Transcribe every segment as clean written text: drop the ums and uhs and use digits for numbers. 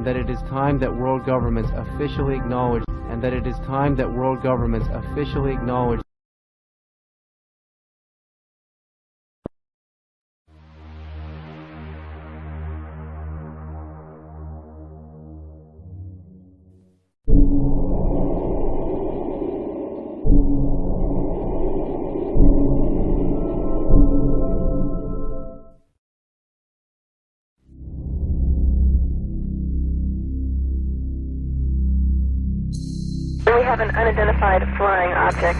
and that it is time that world governments officially acknowledge, and that it is time that world governments officially acknowledge. We have an unidentified flying object.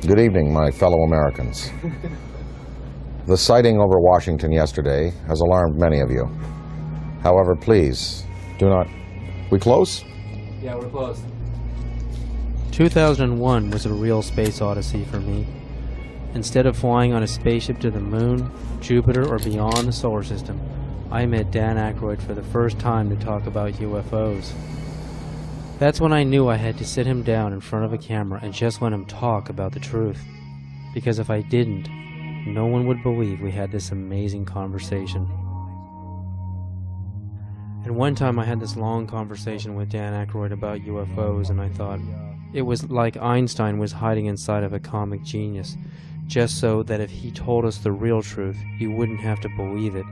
Good evening, my fellow Americans. The sighting over Washington yesterday has alarmed many of you. However, please, do not... We close? Yeah, we're close. 2001 was a real space odyssey for me. Instead of flying on a spaceship to the moon, Jupiter, or beyond the solar system, I met Dan Aykroyd for the first time to talk about UFOs. That's when I knew I had to sit him down in front of a camera and just let him talk about the truth. Because if I didn't, no one would believe we had this amazing conversation. And one time I had this long conversation with Dan Aykroyd about UFOs, and I thought it was like Einstein was hiding inside of a comic genius, just so that if he told us the real truth, you wouldn't have to believe it.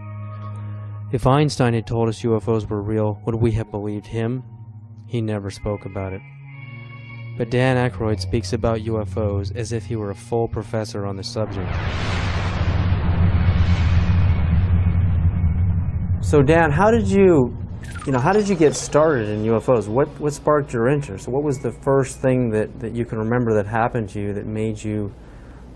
If Einstein had told us UFOs were real, would we have believed him? He never spoke about it. But Dan Aykroyd speaks about UFOs as if he were a full professor on the subject. So Dan, how did you get started in UFOs? What sparked your interest? What was the first thing that you can remember that happened to you that made you,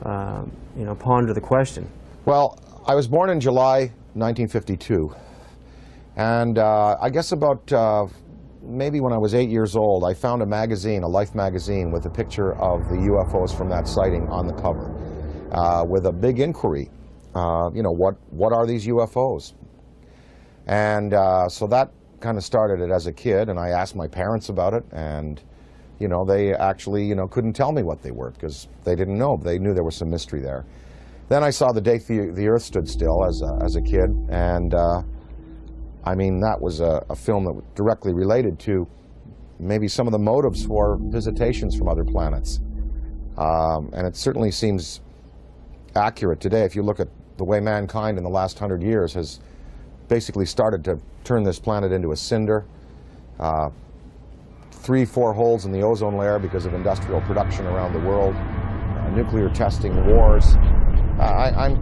ponder the question? Well, I was born in July 1952. And I guess about maybe when I was 8 years old, I found a magazine, a Life magazine, with a picture of the UFOs from that sighting on the cover, with a big inquiry. What are these UFOs? And so that kind of started it as a kid, and I asked my parents about it, and they actually couldn't tell me what they were because they didn't know. They knew there was some mystery there. Then I saw The Day the Earth Stood Still as a kid, and I mean, that was a film that was directly related to maybe some of the motives for visitations from other planets. And it certainly seems accurate today if you look at the way mankind in the last 100 years has basically started to turn this planet into a cinder. 3-4 holes in the ozone layer because of industrial production around the world, nuclear testing, wars. I'm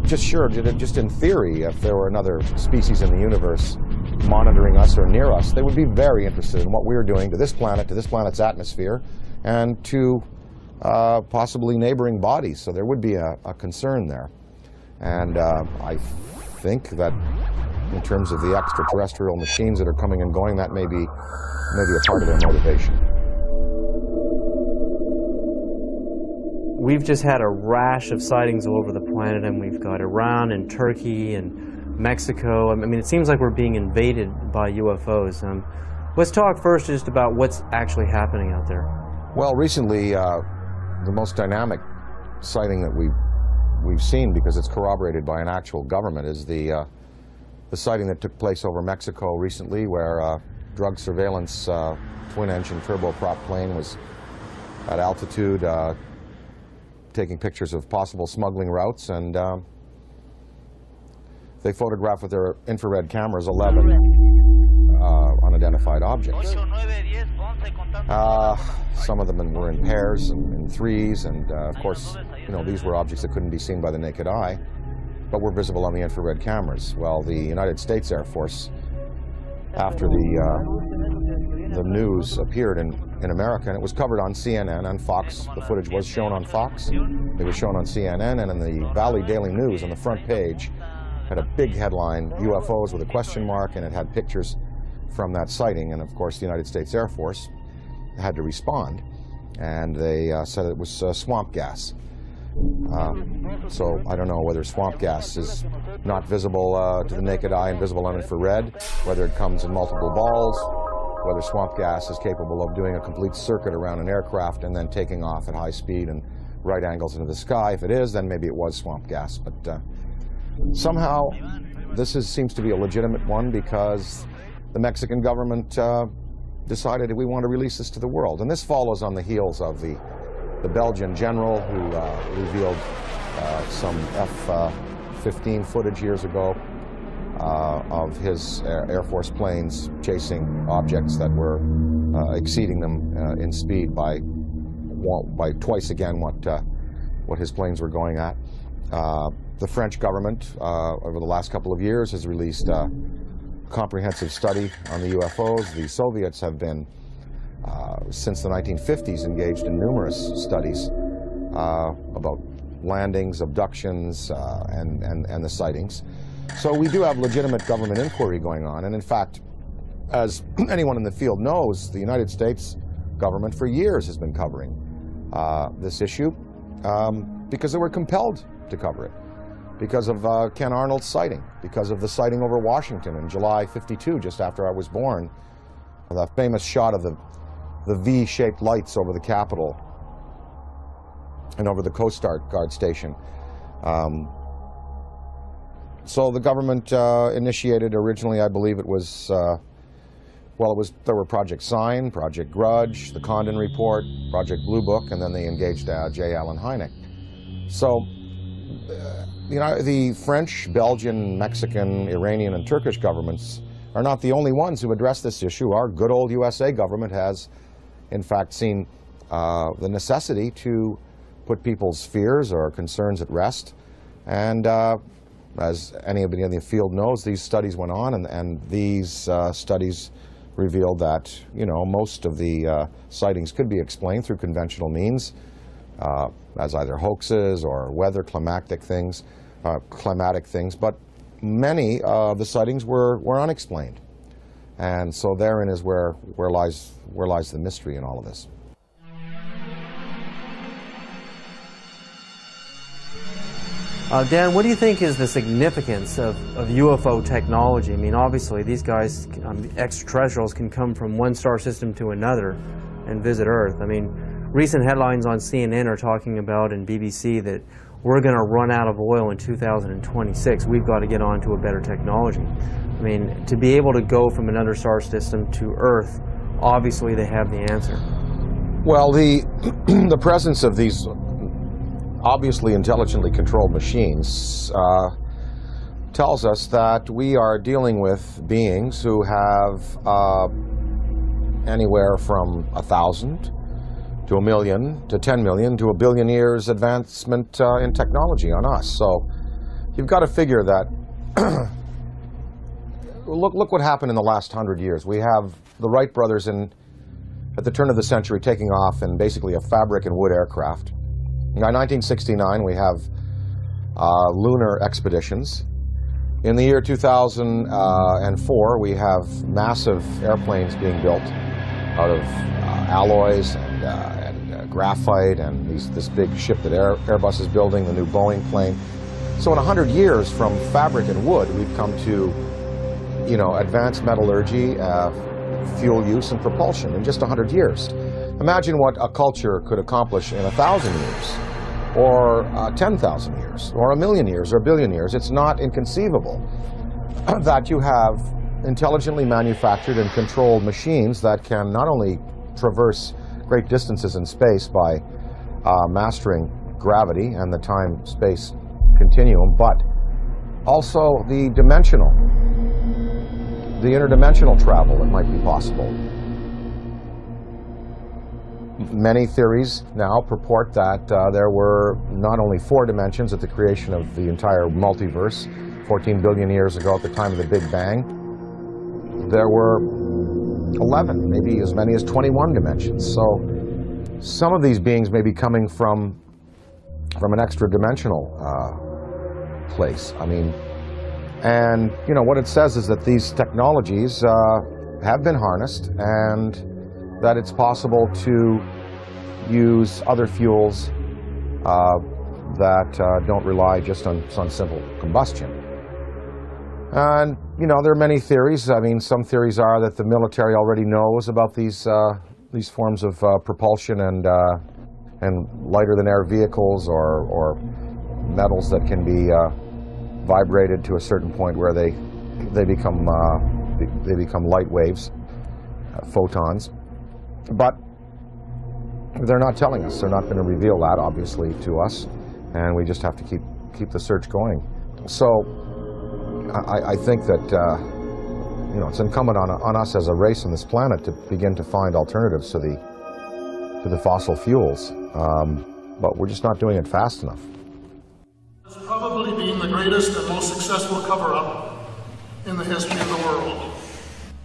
just sure, just in theory, if there were another species in the universe monitoring us or near us, they would be very interested in what we were doing to this planet's atmosphere, and to possibly neighboring bodies. So there would be a concern there. And I think that in terms of the extraterrestrial machines that are coming and going, that may be a part of their motivation. We've just had a rash of sightings all over the planet, and we've got Iran and Turkey and Mexico. I mean, it seems like we're being invaded by UFOs. Let's talk first just about what's actually happening out there. Well, recently, the most dynamic sighting that we've seen, because it's corroborated by an actual government, is the sighting that took place over Mexico recently, where drug surveillance twin-engine turboprop plane was at altitude taking pictures of possible smuggling routes, and they photographed with their infrared cameras 11 unidentified objects. Some of them were in pairs and in threes, and of course, these were objects that couldn't be seen by the naked eye, but were visible on the infrared cameras. Well, the United States Air Force, after the news appeared in America, and it was covered on CNN and Fox. The footage was shown on Fox. It was shown on CNN, and in the Valley Daily News on the front page, had a big headline, UFOs with a question mark, and it had pictures from that sighting. And of course, the United States Air Force had to respond, and they said it was swamp gas. So I don't know whether swamp gas is not visible to the naked eye and visible on infrared, whether it comes in multiple balls, whether swamp gas is capable of doing a complete circuit around an aircraft and then taking off at high speed and right angles into the sky. If it is, then maybe it was swamp gas. But somehow this seems to be a legitimate one, because the Mexican government decided we want to release this to the world. And this follows on the heels of the Belgian general who revealed some F-15 footage years ago of his Air Force planes chasing objects that were exceeding them in speed by twice again what his planes were going at. The French government, over the last couple of years, has released a comprehensive study on the UFOs. The Soviets have been, since the 1950s, engaged in numerous studies about landings, abductions, and the sightings. So we do have legitimate government inquiry going on. And in fact, as anyone in the field knows, the United States government for years has been covering this issue because they were compelled to cover it, because of Ken Arnold's sighting, because of the sighting over Washington in July '52, just after I was born, the famous shot of the V-shaped lights over the Capitol and over the Coast Guard station. So the government initiated originally, I believe it was, there were Project Sign, Project Grudge, the Condon Report, Project Blue Book, and then they engaged J. Allen Hynek. So, the French, Belgian, Mexican, Iranian, and Turkish governments are not the only ones who address this issue. Our good old USA government has, in fact, seen the necessity to put people's fears or concerns at rest. And as anybody in the field knows, these studies went on, and these studies revealed that, most of the sightings could be explained through conventional means, as either hoaxes or weather climatic things, but many of the sightings were unexplained. And so therein is where lies the mystery in all of this. Dan, what do you think is the significance of UFO technology? I mean, obviously, these guys, extraterrestrials, can come from one star system to another and visit Earth. I mean, recent headlines on CNN are talking about, and BBC, that we're going to run out of oil in 2026. We've got to get on to a better technology. I mean, to be able to go from another star system to Earth, obviously they have the answer. Well, the presence of these obviously intelligently controlled machines tells us that we are dealing with beings who have anywhere from 1,000 to 1 million to 10 million to 1 billion years advancement in technology on us. So you've got to figure that look what happened in the last 100 years. We have the Wright brothers at the turn of the century taking off in basically a fabric and wood aircraft. By 1969, we have lunar expeditions. In the year 2004, we have massive airplanes being built out of alloys and graphite, and this big ship that Airbus is building, the new Boeing plane. So in 100 years, from fabric and wood, we've come to, advanced metallurgy, fuel use, and propulsion in just 100 years. Imagine what a culture could accomplish in 1,000 years, or 10,000 years, or 1 million years, or 1 billion years. It's not inconceivable that you have intelligently manufactured and controlled machines that can not only traverse great distances in space by mastering gravity and the time-space continuum, but also the interdimensional travel that might be possible. Many theories now purport that there were not only 4 dimensions at the creation of the entire multiverse 14 billion years ago at the time of the Big Bang. There were 11, maybe as many as 21 dimensions. So some of these beings may be coming from an extra dimensional place. I mean, And, you know, what it says is that these technologies have been harnessed and that it's possible to use other fuels that don't rely just on simple combustion. And, you know, there are many theories. I mean, some theories are that the military already knows about these forms of propulsion and lighter-than-air vehicles or metals that can be vibrated to a certain point where they become light waves, photons. But they're not telling us. They're not going to reveal that, obviously, to us, and we just have to keep the search going. So I think that you know, it's incumbent on us as a race on this planet to begin to find alternatives to the fossil fuels, but we're just not doing it fast enough. It's probably been the greatest and most successful cover-up in the history of the world.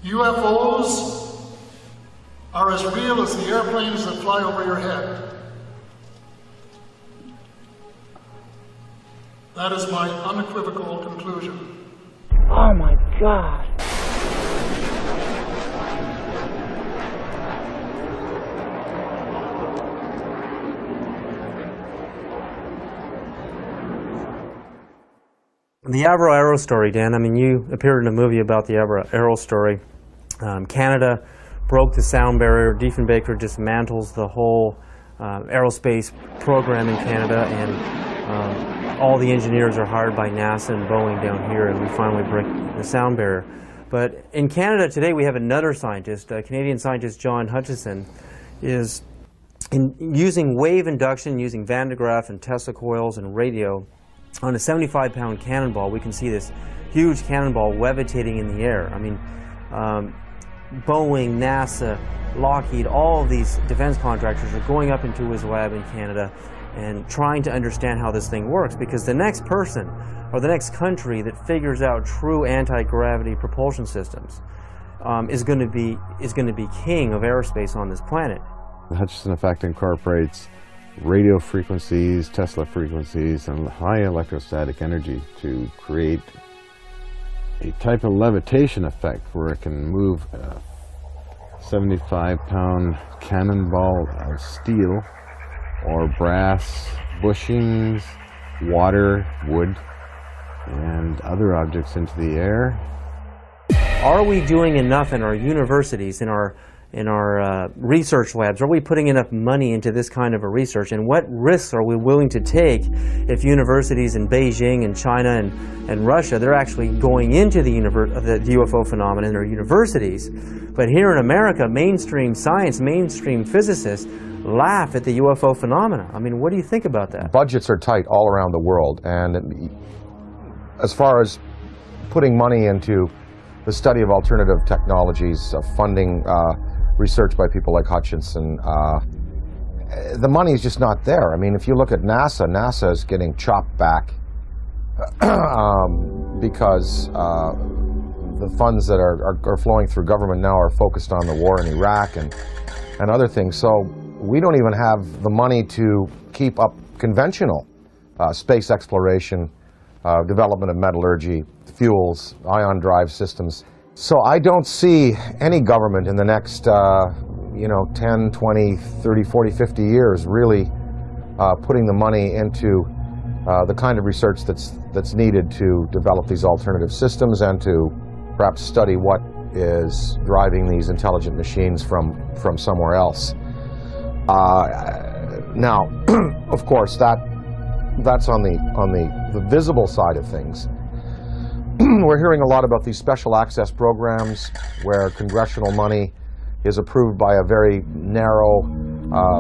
UFOs are as real as the airplanes that fly over your head. That is my unequivocal conclusion. Oh my God. The Avro Arrow story, Dan, I mean, you appeared in a movie about the Avro Arrow story. Canada broke the sound barrier. Diefenbaker dismantles the whole aerospace program in Canada, and all the engineers are hired by NASA and Boeing down here, and we finally break the sound barrier. But in Canada today, we have another scientist, Canadian scientist John Hutchison, is using wave induction, using Van de Graaff and Tesla coils and radio. On a 75-pound cannonball, we can see this huge cannonball levitating in the air. I mean, Boeing, NASA, Lockheed, all of these defense contractors are going up into his lab in Canada and trying to understand how this thing works, because the next person or the next country that figures out true anti-gravity propulsion systems is going to be king of aerospace on this planet. The Hutchison effect incorporates radio frequencies, Tesla frequencies, and high electrostatic energy to create a type of levitation effect where it can move a 75-pound cannonball of steel or brass bushings, water, wood, and other objects into the air. Are we doing enough in our universities, in our research labs? Are we putting enough money into this kind of a research? And what risks are we willing to take if universities in Beijing and China and Russia, they're actually going into the UFO phenomenon in their universities, but here in America, mainstream science, mainstream physicists laugh at the UFO phenomena? I mean, what do you think about that? Budgets are tight all around the world, and as far as putting money into the study of alternative technologies, funding research by people like Hutchison, the money is just not there. I mean, if you look at NASA, NASA is getting chopped back because the funds that are flowing through government now are focused on the war in Iraq and other things. So we don't even have the money to keep up conventional space exploration, development of metallurgy, fuels, ion drive systems. So I don't see any government in the next, 10, 20, 30, 40, 50 years really putting the money into the kind of research that's needed to develop these alternative systems and to perhaps study what is driving these intelligent machines from somewhere else. Now, of course, that's on the visible side of things. We're hearing a lot about these special access programs where congressional money is approved by a very narrow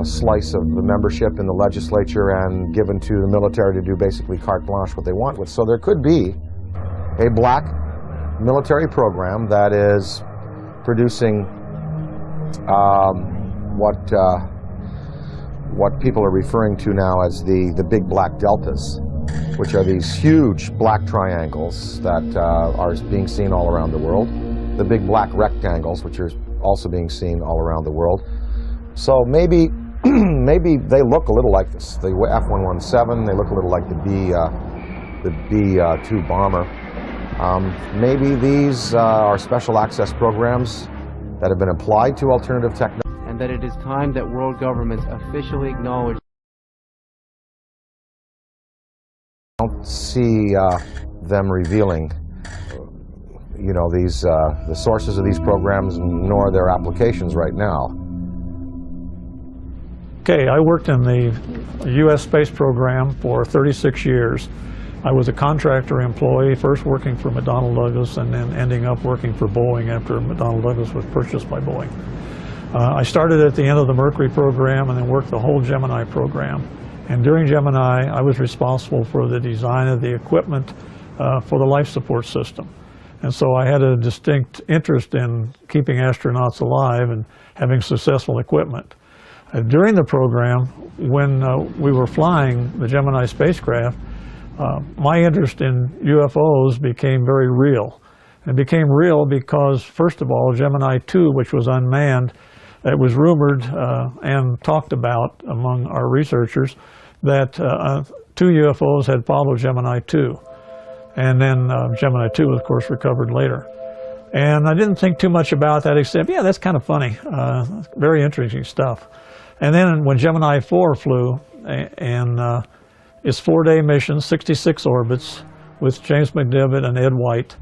slice of the membership in the legislature and given to the military to do basically carte blanche what they want with. So there could be a black military program that is producing what people are referring to now as the big black deltas, which are these huge black triangles that are being seen all around the world. The big black rectangles, which are also being seen all around the world. So maybe they look a little like this. The F-117, they look a little like the B-2 bomber. Maybe these are special access programs that have been applied to alternative technology. And that it is time that world governments officially acknowledge. I don't see them revealing, you know, these the sources of these programs, nor their applications right now. Okay, I worked in the U.S. space program for 36 years. I was a contractor employee, first working for McDonnell Douglas and then ending up working for Boeing after McDonnell Douglas was purchased by Boeing. I started at the end of the Mercury program and then worked the whole Gemini program. And during Gemini, I was responsible for the design of the equipment for the life support system. And so I had a distinct interest in keeping astronauts alive and having successful equipment. During the program, when we were flying the Gemini spacecraft, my interest in UFOs became very real. It became real because, first of all, Gemini 2, which was unmanned, it was rumored and talked about among our researchers that 2 UFOs had followed Gemini 2. And then Gemini 2, of course, recovered later. And I didn't think too much about that except, yeah, that's kind of funny. Very interesting stuff. And then when Gemini 4 flew, and its 4-day mission, 66 orbits, with James McDivitt and Ed White,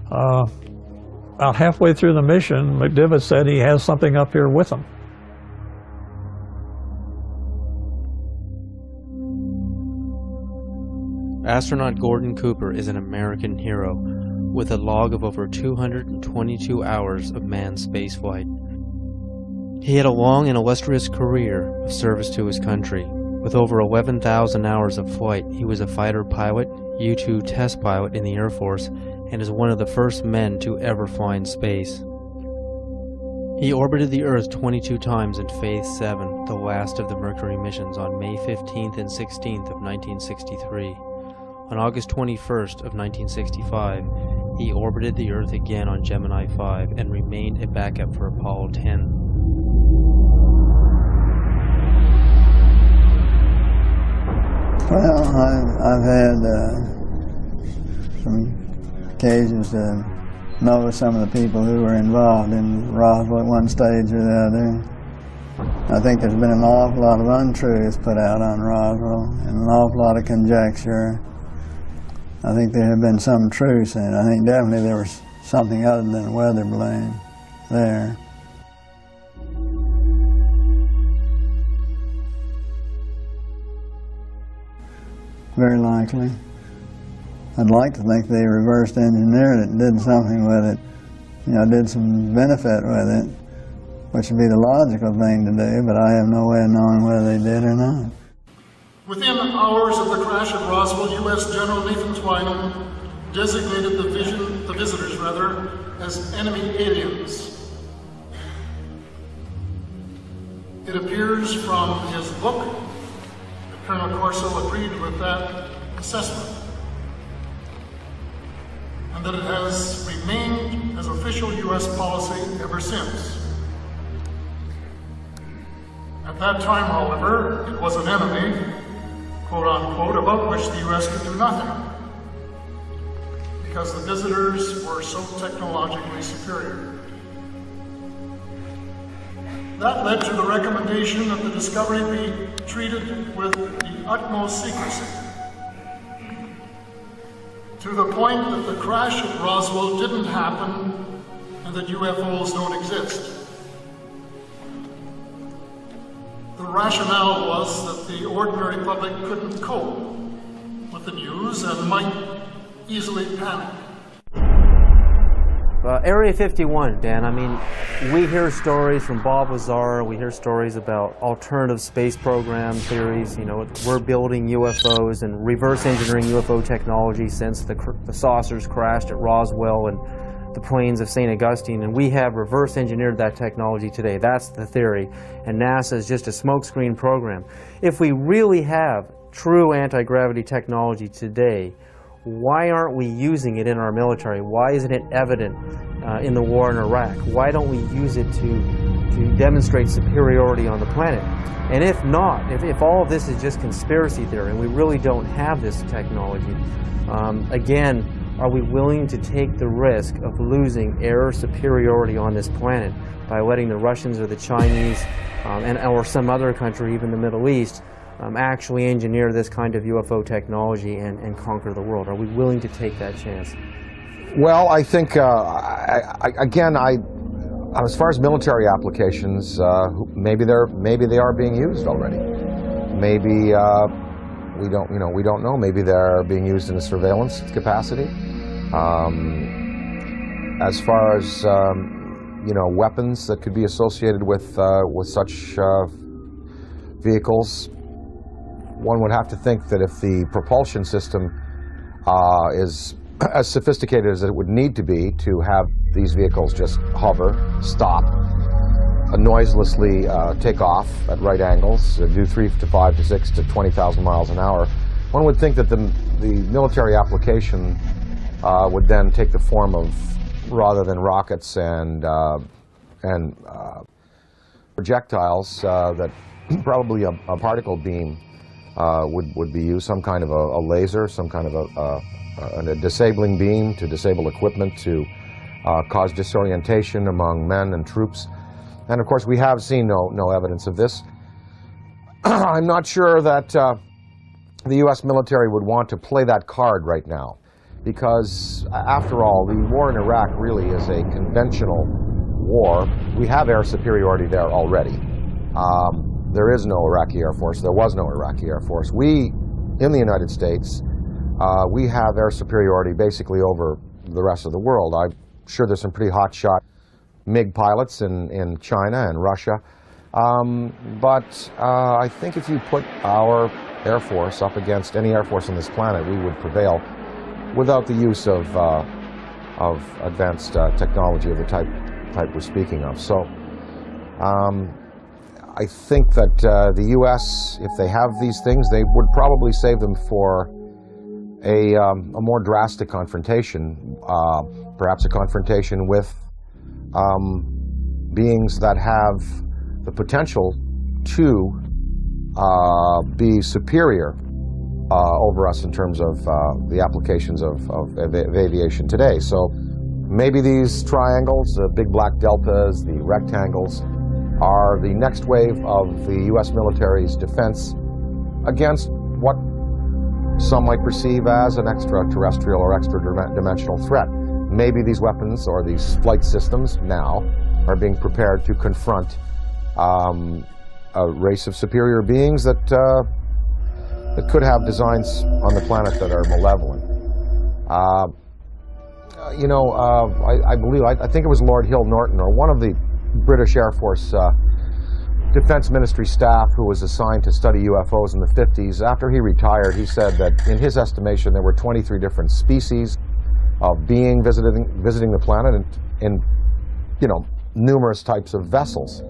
about halfway through the mission, McDivitt said he has something up here with him. Astronaut Gordon Cooper is an American hero with a log of over 222 hours of manned spaceflight. He had a long and illustrious career of service to his country. With over 11,000 hours of flight, he was a fighter pilot, U-2 test pilot in the Air Force, and is one of the first men to ever fly in space. He orbited the Earth 22 times in Phase 7, the last of the Mercury missions, on May 15th and 16th of 1963. On August 21st of 1965, he orbited the Earth again on Gemini 5 and remained a backup for Apollo 10. Well, I've had some occasions to know some of the people who were involved in Roswell at one stage or the other. I think there's been an awful lot of untruths put out on Roswell and an awful lot of conjecture. I think there have been some truths in it. I think definitely there was something other than a weather balloon there. Very likely. I'd like to think they reversed engineered it and did something with it, you know, did some benefit with it, which would be the logical thing to do, but I have no way of knowing whether they did or not. Within hours of the crash at Roswell, U.S. General Nathan Twining designated the visitors as enemy aliens. It appears from his book that Colonel Corso agreed with that assessment, and that it has remained as official U.S. policy ever since. At that time, however, it was an enemy, quote unquote, about which the U.S. could do nothing, because the visitors were so technologically superior. That led to the recommendation that the discovery be treated with the utmost secrecy, to the point that the crash at Roswell didn't happen and that UFOs don't exist. The rationale was that the ordinary public couldn't cope with the news and might easily panic. Area 51, Dan, I mean, we hear stories from Bob Lazar, we hear stories about alternative space program theories, you know, we're building UFOs and reverse engineering UFO technology since the saucers crashed at Roswell and the plains of St. Augustine, and we have reverse engineered that technology today. That's the theory, and NASA is just a smokescreen program. If we really have true anti-gravity technology today, why aren't we using it in our military? Why isn't it evident in the war in Iraq? Why don't we use it to demonstrate superiority on the planet? And if not, if all of this is just conspiracy theory and we really don't have this technology, again, are we willing to take the risk of losing air superiority on this planet by letting the Russians or the Chinese or some other country, even the Middle East, actually engineer this kind of UFO technology and conquer the world? Are we willing to take that chance? Well, I think, again, as far as military applications, maybe they are being used already. Maybe we don't know. Maybe they're being used in a surveillance capacity. As far as weapons that could be associated with such vehicles, one would have to think that if the propulsion system is as sophisticated as it would need to be to have these vehicles just hover, stop, noiselessly take off at right angles, do 3 to 5 to 6 to 20,000 miles an hour, one would think that the military application would then take the form of, rather than rockets and projectiles, that probably a particle beam would be used, some kind of a laser, some kind of a disabling beam to disable equipment, to cause disorientation among men and troops. And of course, we have seen no evidence of this. I'm not sure that the U.S. military would want to play that card right now, because after all, the war in Iraq really is a conventional war. We have air superiority there already. There is no Iraqi Air Force. There was no Iraqi Air Force. We, in the United States, we have air superiority basically over the rest of the world. I'm sure there's some pretty hotshot MiG pilots in China and Russia. But I think if you put our Air Force up against any Air Force on this planet, we would prevail without the use of advanced technology of the type we're speaking of. So I think that the U.S., if they have these things, they would probably save them for a more drastic confrontation, perhaps a confrontation with beings that have the potential to be superior over us in terms of the applications of aviation today. So maybe these triangles, the big black deltas, the rectangles, are the next wave of the U.S. military's defense against what some might perceive as an extraterrestrial or extra-dimensional threat. Maybe these weapons or these flight systems now are being prepared to confront a race of superior beings that could have designs on the planet that are malevolent. I think it was Lord Hill Norton, or one of the British Air Force Defense Ministry staff who was assigned to study UFOs in the 50s. After he retired, he said that in his estimation there were 23 different species of being visiting the planet in numerous types of vessels.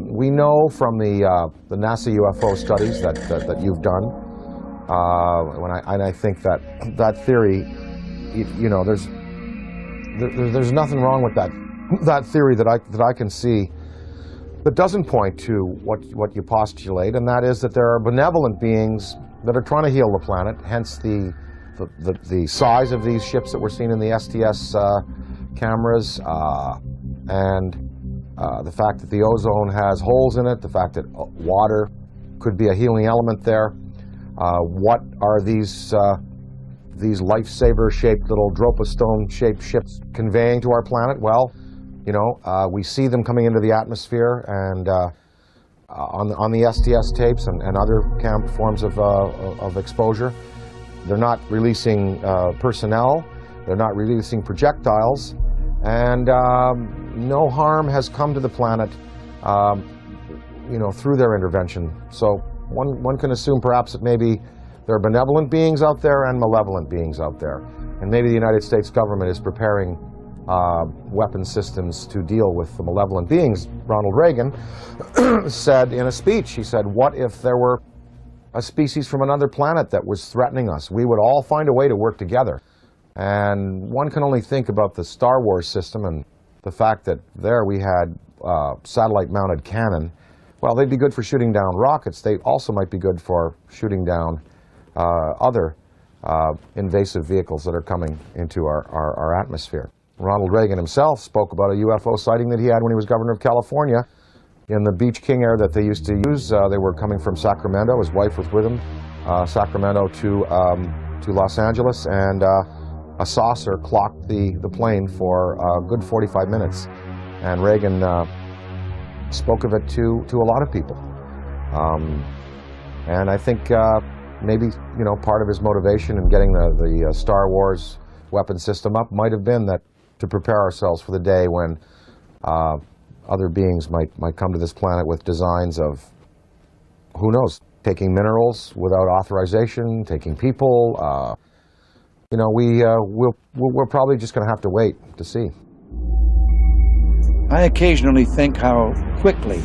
We know from the NASA UFO studies that you've done, and I think that theory, there's nothing wrong with that theory that I can see that doesn't point to what you postulate, and that is that there are benevolent beings that are trying to heal the planet, hence the size of these ships that we're seeing in the STS cameras, and the fact that the ozone has holes in it, the fact that water could be a healing element there. What are these lifesaver-shaped little Dropostone-shaped ships conveying to our planet? Well, we see them coming into the atmosphere, and on the STS tapes and other forms of exposure, they're not releasing personnel, they're not releasing projectiles, and no harm has come to the planet, through their intervention. So one can assume perhaps that maybe there are benevolent beings out there and malevolent beings out there, and maybe the United States government is preparing weapon systems to deal with the malevolent beings. Ronald Reagan said in a speech, he said, what if there were a species from another planet that was threatening us? We would all find a way to work together. And one can only think about the Star Wars system and the fact that there we had satellite-mounted cannon. Well, they'd be good for shooting down rockets. They also might be good for shooting down other invasive vehicles that are coming into our atmosphere. Ronald Reagan himself spoke about a UFO sighting that he had when he was governor of California in the Beach King Air that they used to use. They were coming from Sacramento. His wife was with him, Sacramento to Los Angeles, and a saucer clocked the plane for a good 45 minutes. And Reagan spoke of it to a lot of people. And I think maybe, you know, part of his motivation in getting the Star Wars weapon system up might have been that to prepare ourselves for the day when other beings might come to this planet with designs of, who knows, taking minerals without authorization, taking people. You know, we're probably just going to have to wait to see. I occasionally think how quickly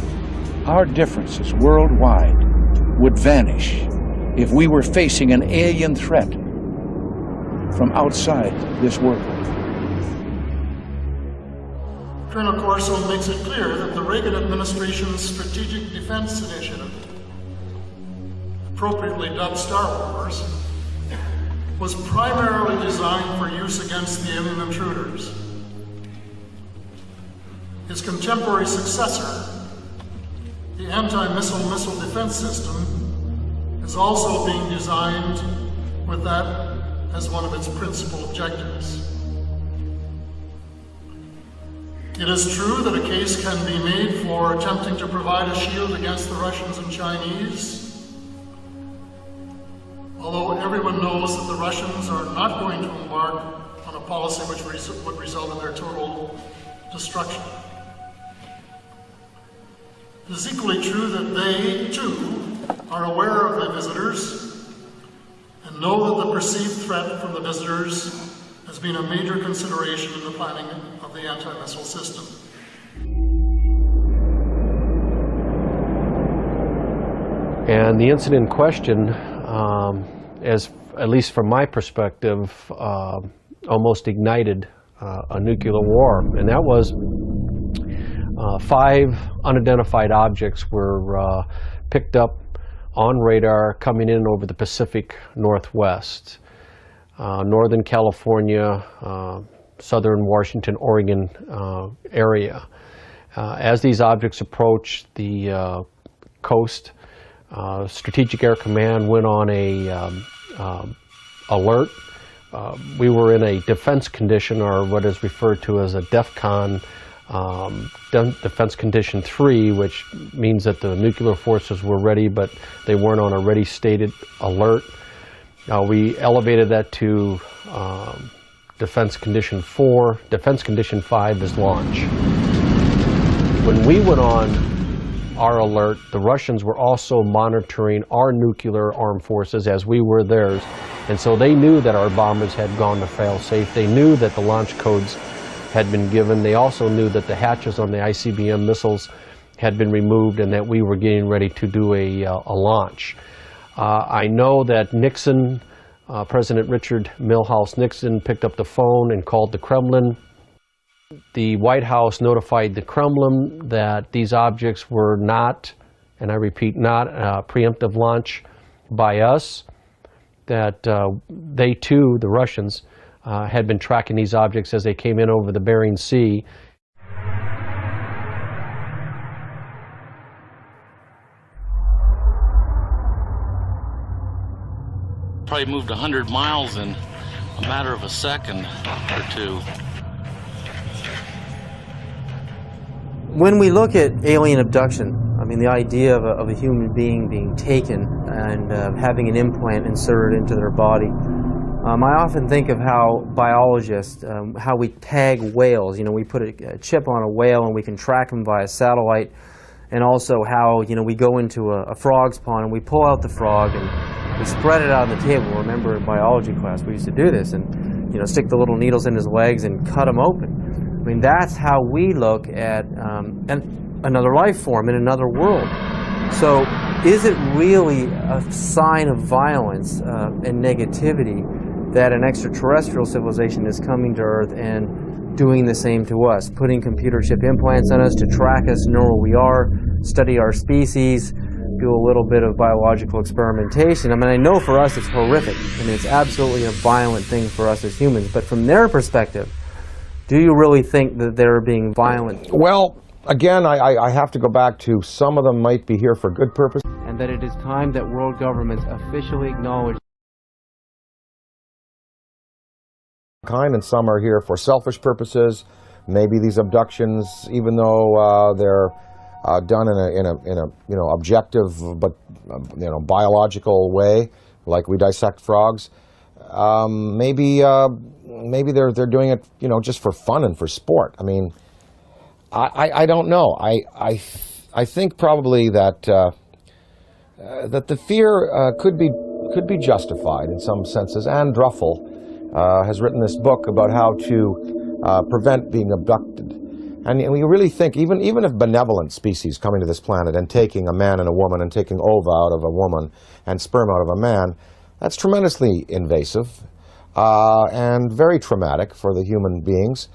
our differences worldwide would vanish if we were facing an alien threat from outside this world. Colonel Corso makes it clear that the Reagan administration's Strategic Defense Initiative, appropriately dubbed Star Wars, was primarily designed for use against the alien intruders. His contemporary successor, the anti-missile missile defense system, is also being designed with that as one of its principal objectives. It is true that a case can be made for attempting to provide a shield against the Russians and Chinese, although everyone knows that the Russians are not going to embark on a policy which would result in their total destruction. It is equally true that they, too, are aware of the visitors and know that the perceived threat from the visitors has been a major consideration in the planning of the anti-missile system. And the incident in question, as at least from my perspective, almost ignited a nuclear war, and that was 5 unidentified objects were picked up on radar coming in over the Pacific Northwest, Northern California, Southern Washington, Oregon area. As these objects approached the coast, Strategic Air Command went on a alert. We were in a defense condition, or what is referred to as a DEFCON, Defense Condition 3, which means that the nuclear forces were ready, but they weren't on a ready stated alert. We elevated that to Defense Condition 4. Defense Condition 5 is launch. When we went on our alert, the Russians were also monitoring our nuclear armed forces as we were theirs. And so they knew that our bombers had gone to fail-safe. They knew that the launch codes had been given. They also knew that the hatches on the ICBM missiles had been removed and that we were getting ready to do a launch. I know that Nixon, President Richard Milhouse Nixon, picked up the phone and called the Kremlin. The White House notified the Kremlin that these objects were not, and I repeat, not a preemptive launch by us, that they too, the Russians, had been tracking these objects as they came in over the Bering Sea. Probably moved 100 miles in a matter of a second or two. When we look at alien abduction, I mean, the idea of a human being being taken and having an implant inserted into their body, I often think of how biologists, how we tag whales. You know, we put a chip on a whale and we can track them via satellite, and also how, you know, we go into a frog's pond and we pull out the frog and we spread it out on the table. Remember in biology class we used to do this, and, you know, stick the little needles in his legs and cut him open. I mean, that's how we look at another life form in another world. So is it really a sign of violence and negativity that an extraterrestrial civilization is coming to Earth and doing the same to us, putting computer chip implants on us to track us, know where we are, study our species, do a little bit of biological experimentation. I mean, I know for us it's horrific. I mean, it's absolutely a violent thing for us as humans. But from their perspective, do you really think that they're being violent? Well, again, I have to go back to some of them might be here for good purpose. And that it is time that world governments officially acknowledge And some are here for selfish purposes. Maybe these abductions, even though they're done in a objective but biological way, like we dissect frogs, maybe they're doing it just for fun and for sport. I mean, I don't know. I think probably that that the fear could be justified in some senses. Anne Druffel has written this book about how to prevent being abducted. And we really think, even if benevolent species coming to this planet and taking a man and a woman and taking ova out of a woman and sperm out of a man, that's tremendously invasive and very traumatic for the human beings.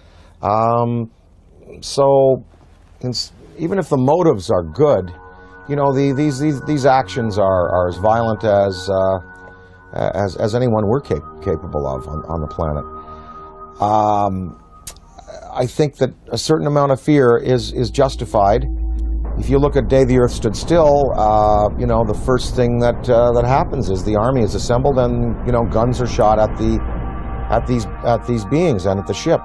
So even if the motives are good, these actions are as violent as anyone we're capable of on the planet. I think that a certain amount of fear is justified. If you look at Day the Earth Stood Still, the first thing that happens is the army is assembled and guns are shot at these beings and at the ship.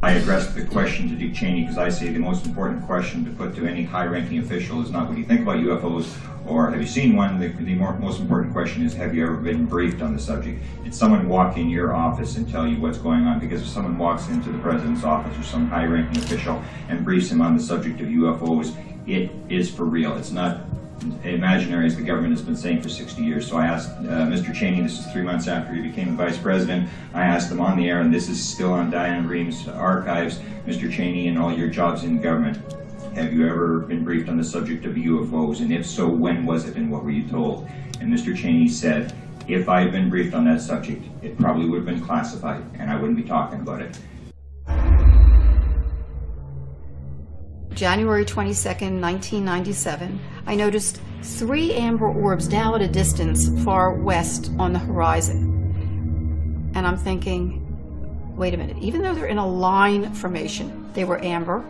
I addressed the question to Dick Cheney because I say the most important question to put to any high-ranking official is not what do you think about UFOs or have you seen one. The most important question is, have you ever been briefed on the subject? Did someone walk in your office and tell you what's going on? Because if someone walks into the president's office or some high-ranking official and briefs him on the subject of UFOs, it is for real. It's not imaginary, as the government has been saying for 60 years. So I asked Mr. Cheney, this is 3 months after he became vice president, I asked him on the air, and this is still on Diane Ream's archives, Mr. Cheney, in all your jobs in government, have you ever been briefed on the subject of UFOs? And if so, when was it and what were you told? And Mr. Cheney said, if I had been briefed on that subject, it probably would have been classified and I wouldn't be talking about it. January 22nd, 1997, I noticed 3 amber orbs now at a distance far west on the horizon. And I'm thinking, wait a minute, even though they're in a line formation, they were amber,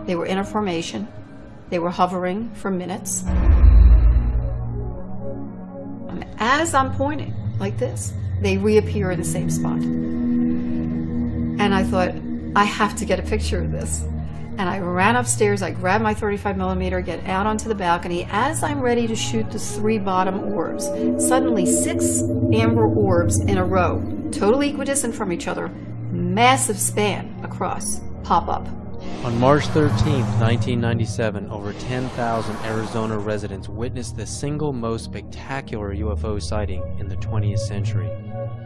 they were in a formation, they were hovering for minutes. And as I'm pointing like this, they reappear in the same spot. And I thought, I have to get a picture of this. And I ran upstairs, I grabbed my 35mm, get out onto the balcony. As I'm ready to shoot the 3 bottom orbs, suddenly 6 amber orbs in a row, totally equidistant from each other, massive span across, pop up. On March 13th, 1997, over 10,000 Arizona residents witnessed the single most spectacular UFO sighting in the 20th century.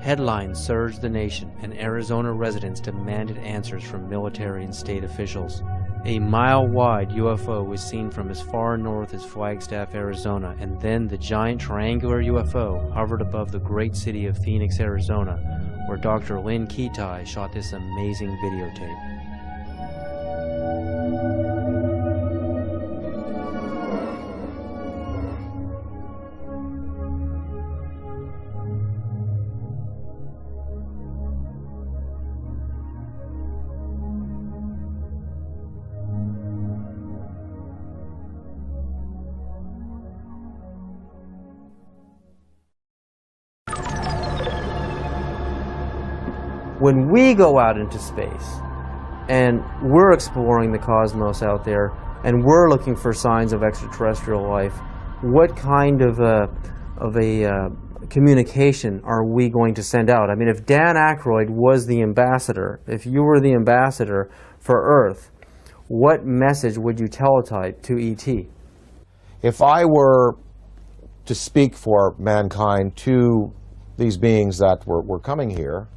Headlines surged the nation, and Arizona residents demanded answers from military and state officials. A mile-wide UFO was seen from as far north as Flagstaff, Arizona, and then the giant triangular UFO hovered above the great city of Phoenix, Arizona, where Dr. Lynn Ketai shot this amazing videotape. When we go out into space and we're exploring the cosmos out there and we're looking for signs of extraterrestrial life, what kind of a communication are we going to send out? I mean, if Dan Aykroyd was the ambassador, if you were the ambassador for Earth, what message would you teletype to ET? If I were to speak for mankind to these beings that were coming here,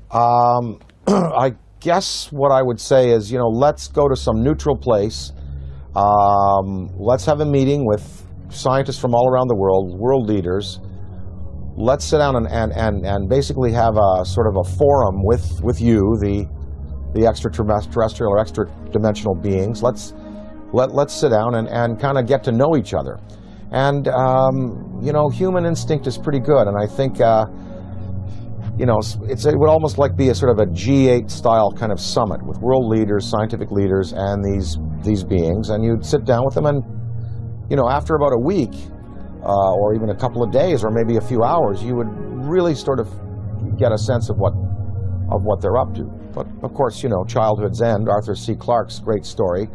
I guess what I would say is, let's go to some neutral place. Let's have a meeting with scientists from all around the world leaders. Let's sit down and basically have a sort of a forum with you, the extraterrestrial or extra-dimensional beings. Let's sit down and kind of get to know each other. And, you know, human instinct is pretty good, and I think, you know, it would almost like be a sort of a G8 style kind of summit with world leaders, scientific leaders, and these beings, and you'd sit down with them, and, you know, after about a week, or even a couple of days, or maybe a few hours, you would really sort of get a sense of what they're up to. But of course, you know, childhood's end, Arthur C. Clarke's great story.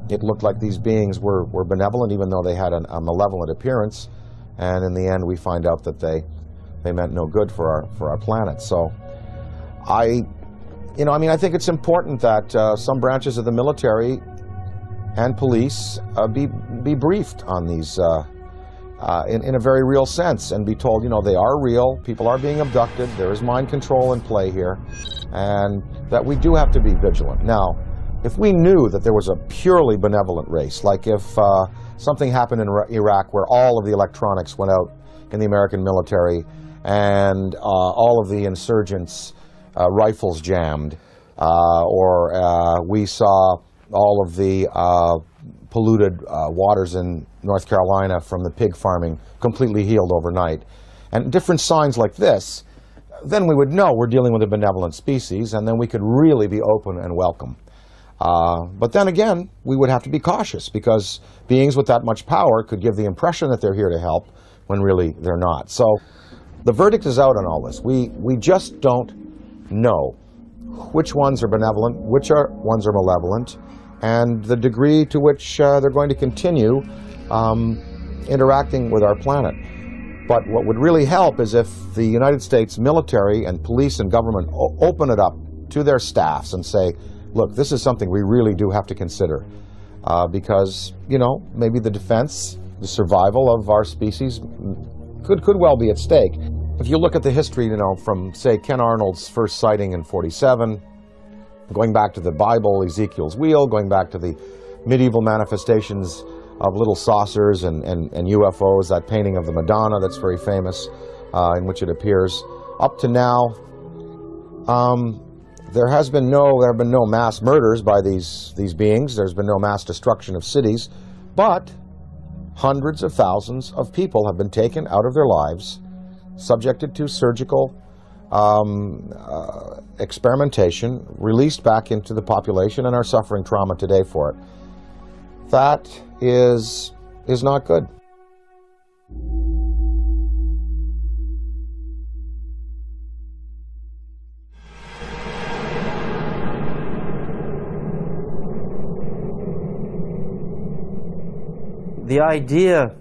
It looked like these beings were benevolent, even though they had a malevolent appearance, and in the end, we find out that they meant no good for our planet. So, I think it's important that some branches of the military and police be briefed on these in a very real sense, and be told, you know, they are real, people are being abducted, there is mind control in play here, and that we do have to be vigilant. Now, if we knew that there was a purely benevolent race, like if something happened in Iraq where all of the electronics went out in the American military and all of the insurgents' rifles jammed, or we saw all of the polluted waters in North Carolina from the pig farming completely healed overnight, and different signs like this, then we would know we're dealing with a benevolent species, and then we could really be open and welcome. But then again, we would have to be cautious, because beings with that much power could give the impression that they're here to help when really they're not. So the verdict is out on all this. We just don't know which ones are benevolent, which ones are malevolent, and the degree to which they're going to continue interacting with our planet. But what would really help is if the United States military and police and government open it up to their staffs and say, look, this is something we really do have to consider, because, you know, maybe the defense, the survival of our species could well be at stake. If you look at the history, you know, from, say, Ken Arnold's first sighting in '47, going back to the Bible, Ezekiel's wheel, going back to the medieval manifestations of little saucers and UFOs, that painting of the Madonna that's very famous, in which it appears, up to now, there have been no mass murders by these beings. There's been no mass destruction of cities, but hundreds of thousands of people have been taken out of their lives, subjected to surgical experimentation, released back into the population, and are suffering trauma today for it. That is not good. The idea,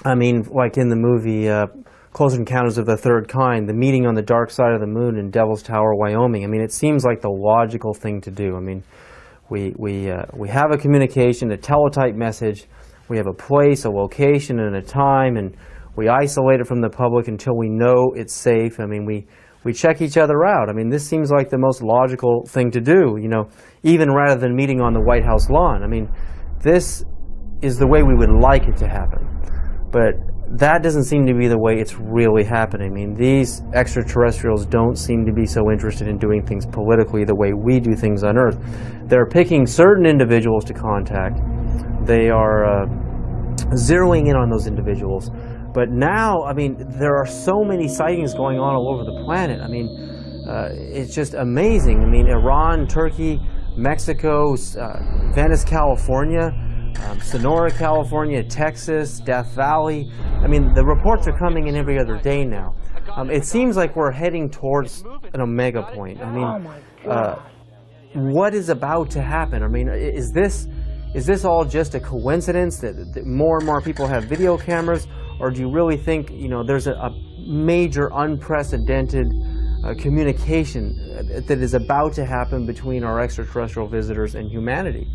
I mean, like in the movie Close Encounters of the Third Kind, the meeting on the dark side of the moon in Devil's Tower, Wyoming, I mean, it seems like the logical thing to do. I mean, we have a communication, a teletype message, we have a place, a location, and a time, and we isolate it from the public until we know it's safe. I mean, we check each other out. I mean, this seems like the most logical thing to do, you know, even rather than meeting on the White House lawn. I mean, this is the way we would like it to happen. But that doesn't seem to be the way it's really happening. I mean, these extraterrestrials don't seem to be so interested in doing things politically the way we do things on Earth. They're picking certain individuals to contact. They are zeroing in on those individuals. But now, I mean, there are so many sightings going on all over the planet. I mean, it's just amazing. I mean, Iran, Turkey, Mexico, Venice, California, Sonora, California, Texas, Death Valley. I mean, the reports are coming in every other day now. It seems like we're heading towards an omega point. I mean, what is about to happen? I mean, is this all just a coincidence that more and more people have video cameras, or do you really think, you know, there's a major unprecedented communication that is about to happen between our extraterrestrial visitors and humanity?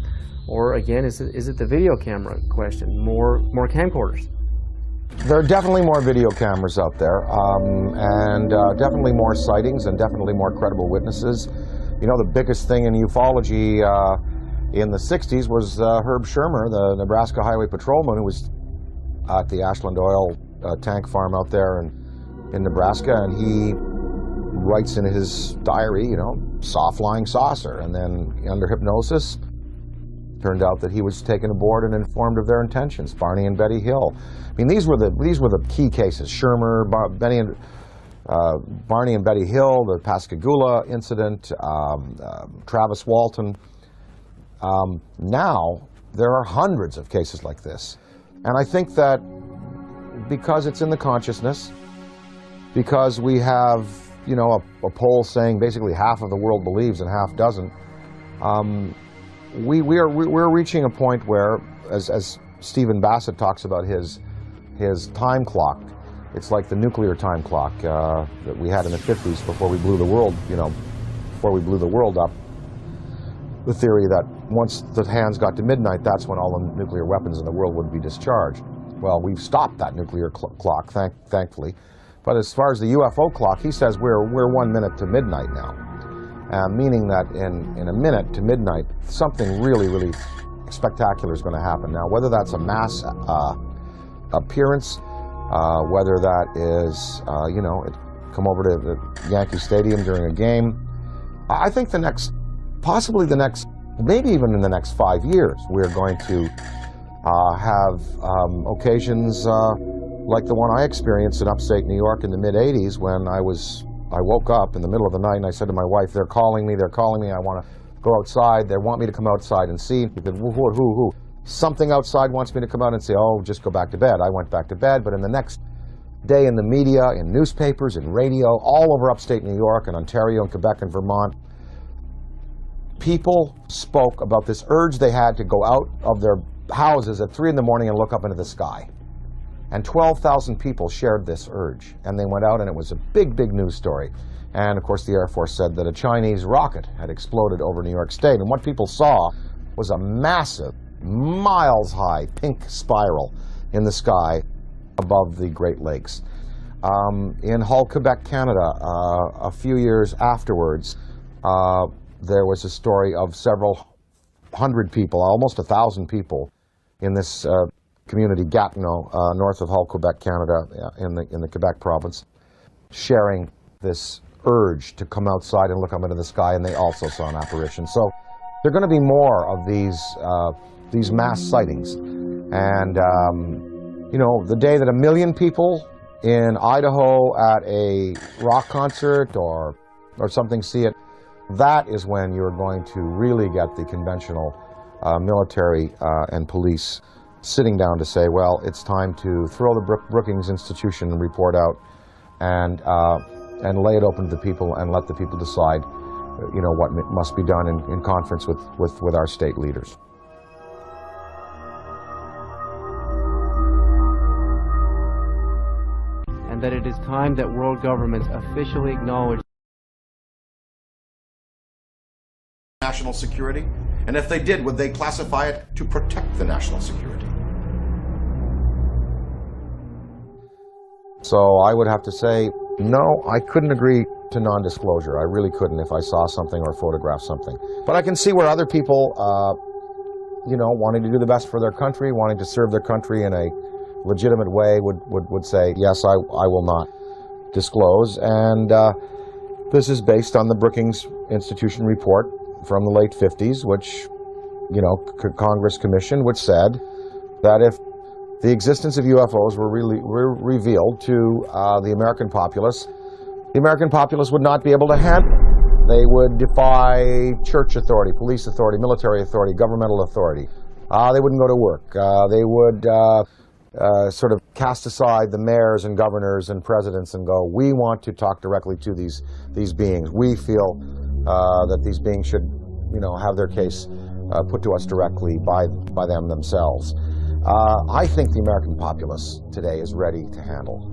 Or again, is it the video camera question? More camcorders? There are definitely more video cameras out there, and definitely more sightings, and definitely more credible witnesses. You know, the biggest thing in ufology in the 60s was Herb Shermer, the Nebraska Highway Patrolman, who was at the Ashland Oil tank farm out there in Nebraska, and he writes in his diary, you know, saw flying saucer, and then under hypnosis, turned out that he was taken aboard and informed of their intentions. Barney and Betty Hill. I mean, these were the key cases. Shermer, Barney and Betty Hill, the Pascagoula incident, Travis Walton. Now there are hundreds of cases like this, and I think that because it's in the consciousness, because we have, you know, a poll saying basically half of the world believes and half doesn't. We're reaching a point where, as Stephen Bassett talks about his time clock, it's like the nuclear time clock that we had in the 50s before we blew the world, you know, before we blew the world up. The theory that once the hands got to midnight, that's when all the nuclear weapons in the world would be discharged. Well, we've stopped that nuclear clock, thankfully. But as far as the UFO clock, he says we're 1 minute to midnight now. Meaning that in a minute to midnight, something really, really spectacular is going to happen. Now, whether that's a mass appearance, whether that is, you know, come over to the Yankee Stadium during a game, I think possibly the next, maybe even in the next 5 years, we're going to have occasions like the one I experienced in upstate New York in the mid-'80s when I woke up in the middle of the night and I said to my wife, they're calling me, I want to go outside, they want me to come outside and see. He said, who? Something outside wants me to come out and say, oh, just go back to bed. I went back to bed, but in the next day in the media, in newspapers, in radio, all over upstate New York and Ontario and Quebec and Vermont, people spoke about this urge they had to go out of their houses at 3 in the morning and look up into the sky. And 12,000 people shared this urge, and they went out, and it was a big, big news story. And of course the Air Force said that a Chinese rocket had exploded over New York State, and what people saw was a massive, miles-high pink spiral in the sky above the Great Lakes. In Hull, Quebec, Canada, a few years afterwards, there was a story of several hundred people, almost 1,000 people, in this community, Gatineau, north of Hull, Quebec, Canada, in the Quebec province, sharing this urge to come outside and look up into the sky, and they also saw an apparition. So there are going to be more of these mass sightings. And, you know, the day that 1 million people in Idaho at a rock concert or something see it, that is when you're going to really get the conventional military and police sitting down to say, well, it's time to throw the Brookings Institution report out and lay it open to the people and let the people decide, you know, what must be done in conference with our state leaders. And that it is time that world governments officially acknowledge national security, and if they did, would they classify it to protect the national security? So I would have to say, no, I couldn't agree to non-disclosure. I really couldn't if I saw something or photographed something. But I can see where other people, you know, wanting to do the best for their country, wanting to serve their country in a legitimate way would say, yes, I will not disclose. And this is based on the Brookings Institution report from the late 50s, which, you know, Congress commissioned, which said that if the existence of UFOs were revealed to the American populace would not be able to handle it. They would defy church authority, police authority, military authority, governmental authority. They wouldn't go to work. They would sort of cast aside the mayors and governors and presidents and go, we want to talk directly to these beings. We feel that these beings should, you know, have their case put to us directly by them themselves. I think the American populace today is ready to handle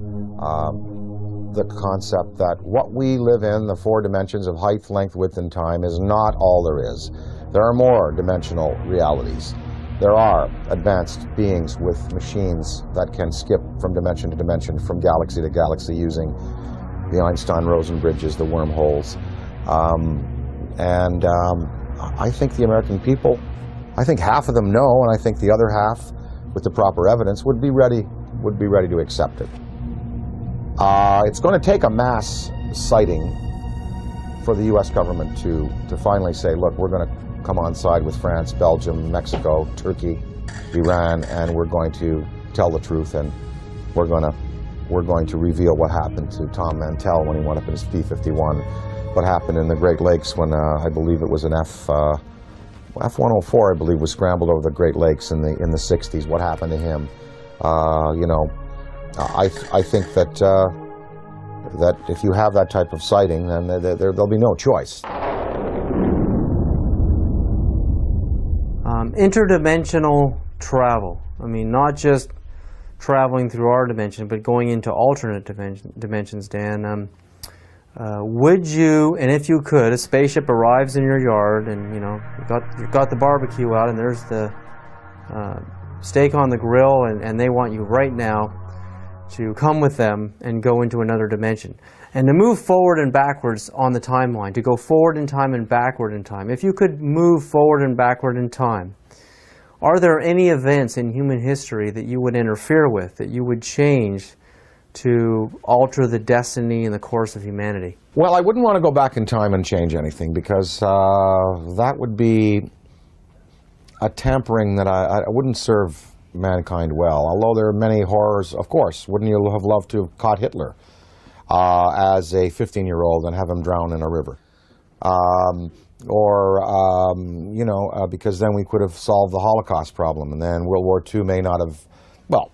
the concept that what we live in, the 4 dimensions of height, length, width, and time, is not all there is. There are more dimensional realities. There are advanced beings with machines that can skip from dimension to dimension, from galaxy to galaxy, using the Einstein-Rosen bridges, the wormholes. I think the American people I think half of them know, and I think the other half, with the proper evidence, would be ready to accept it. It's going to take a mass sighting for the U.S. government to finally say, look, we're going to come on side with France, Belgium, Mexico, Turkey, Iran, and we're going to tell the truth, and we're going to reveal what happened to Tom Mantell when he went up in his P-51, what happened in the Great Lakes when I believe it was an F-104, I believe, was scrambled over the Great Lakes in the 60s. What happened to him? You know, I think that that if you have that type of sighting, then there'll be no choice. Interdimensional travel. I mean, not just traveling through our dimension, but going into alternate dimensions, Dan. Would you, and if you could, a spaceship arrives in your yard, and you know you've got the barbecue out, and there's the steak on the grill, and they want you right now to come with them and go into another dimension, and to move forward and backwards on the timeline, to go forward in time and backward in time. If you could move forward and backward in time, are there any events in human history that you would interfere with, that you would change to alter the destiny and the course of humanity? Well, I wouldn't want to go back in time and change anything, because that would be a tampering that I wouldn't serve mankind well. Although there are many horrors, of course. Wouldn't you have loved to have caught Hitler as a 15-year-old and have him drown in a river? You know, because then we could have solved the Holocaust problem, and then World War II may not have, well,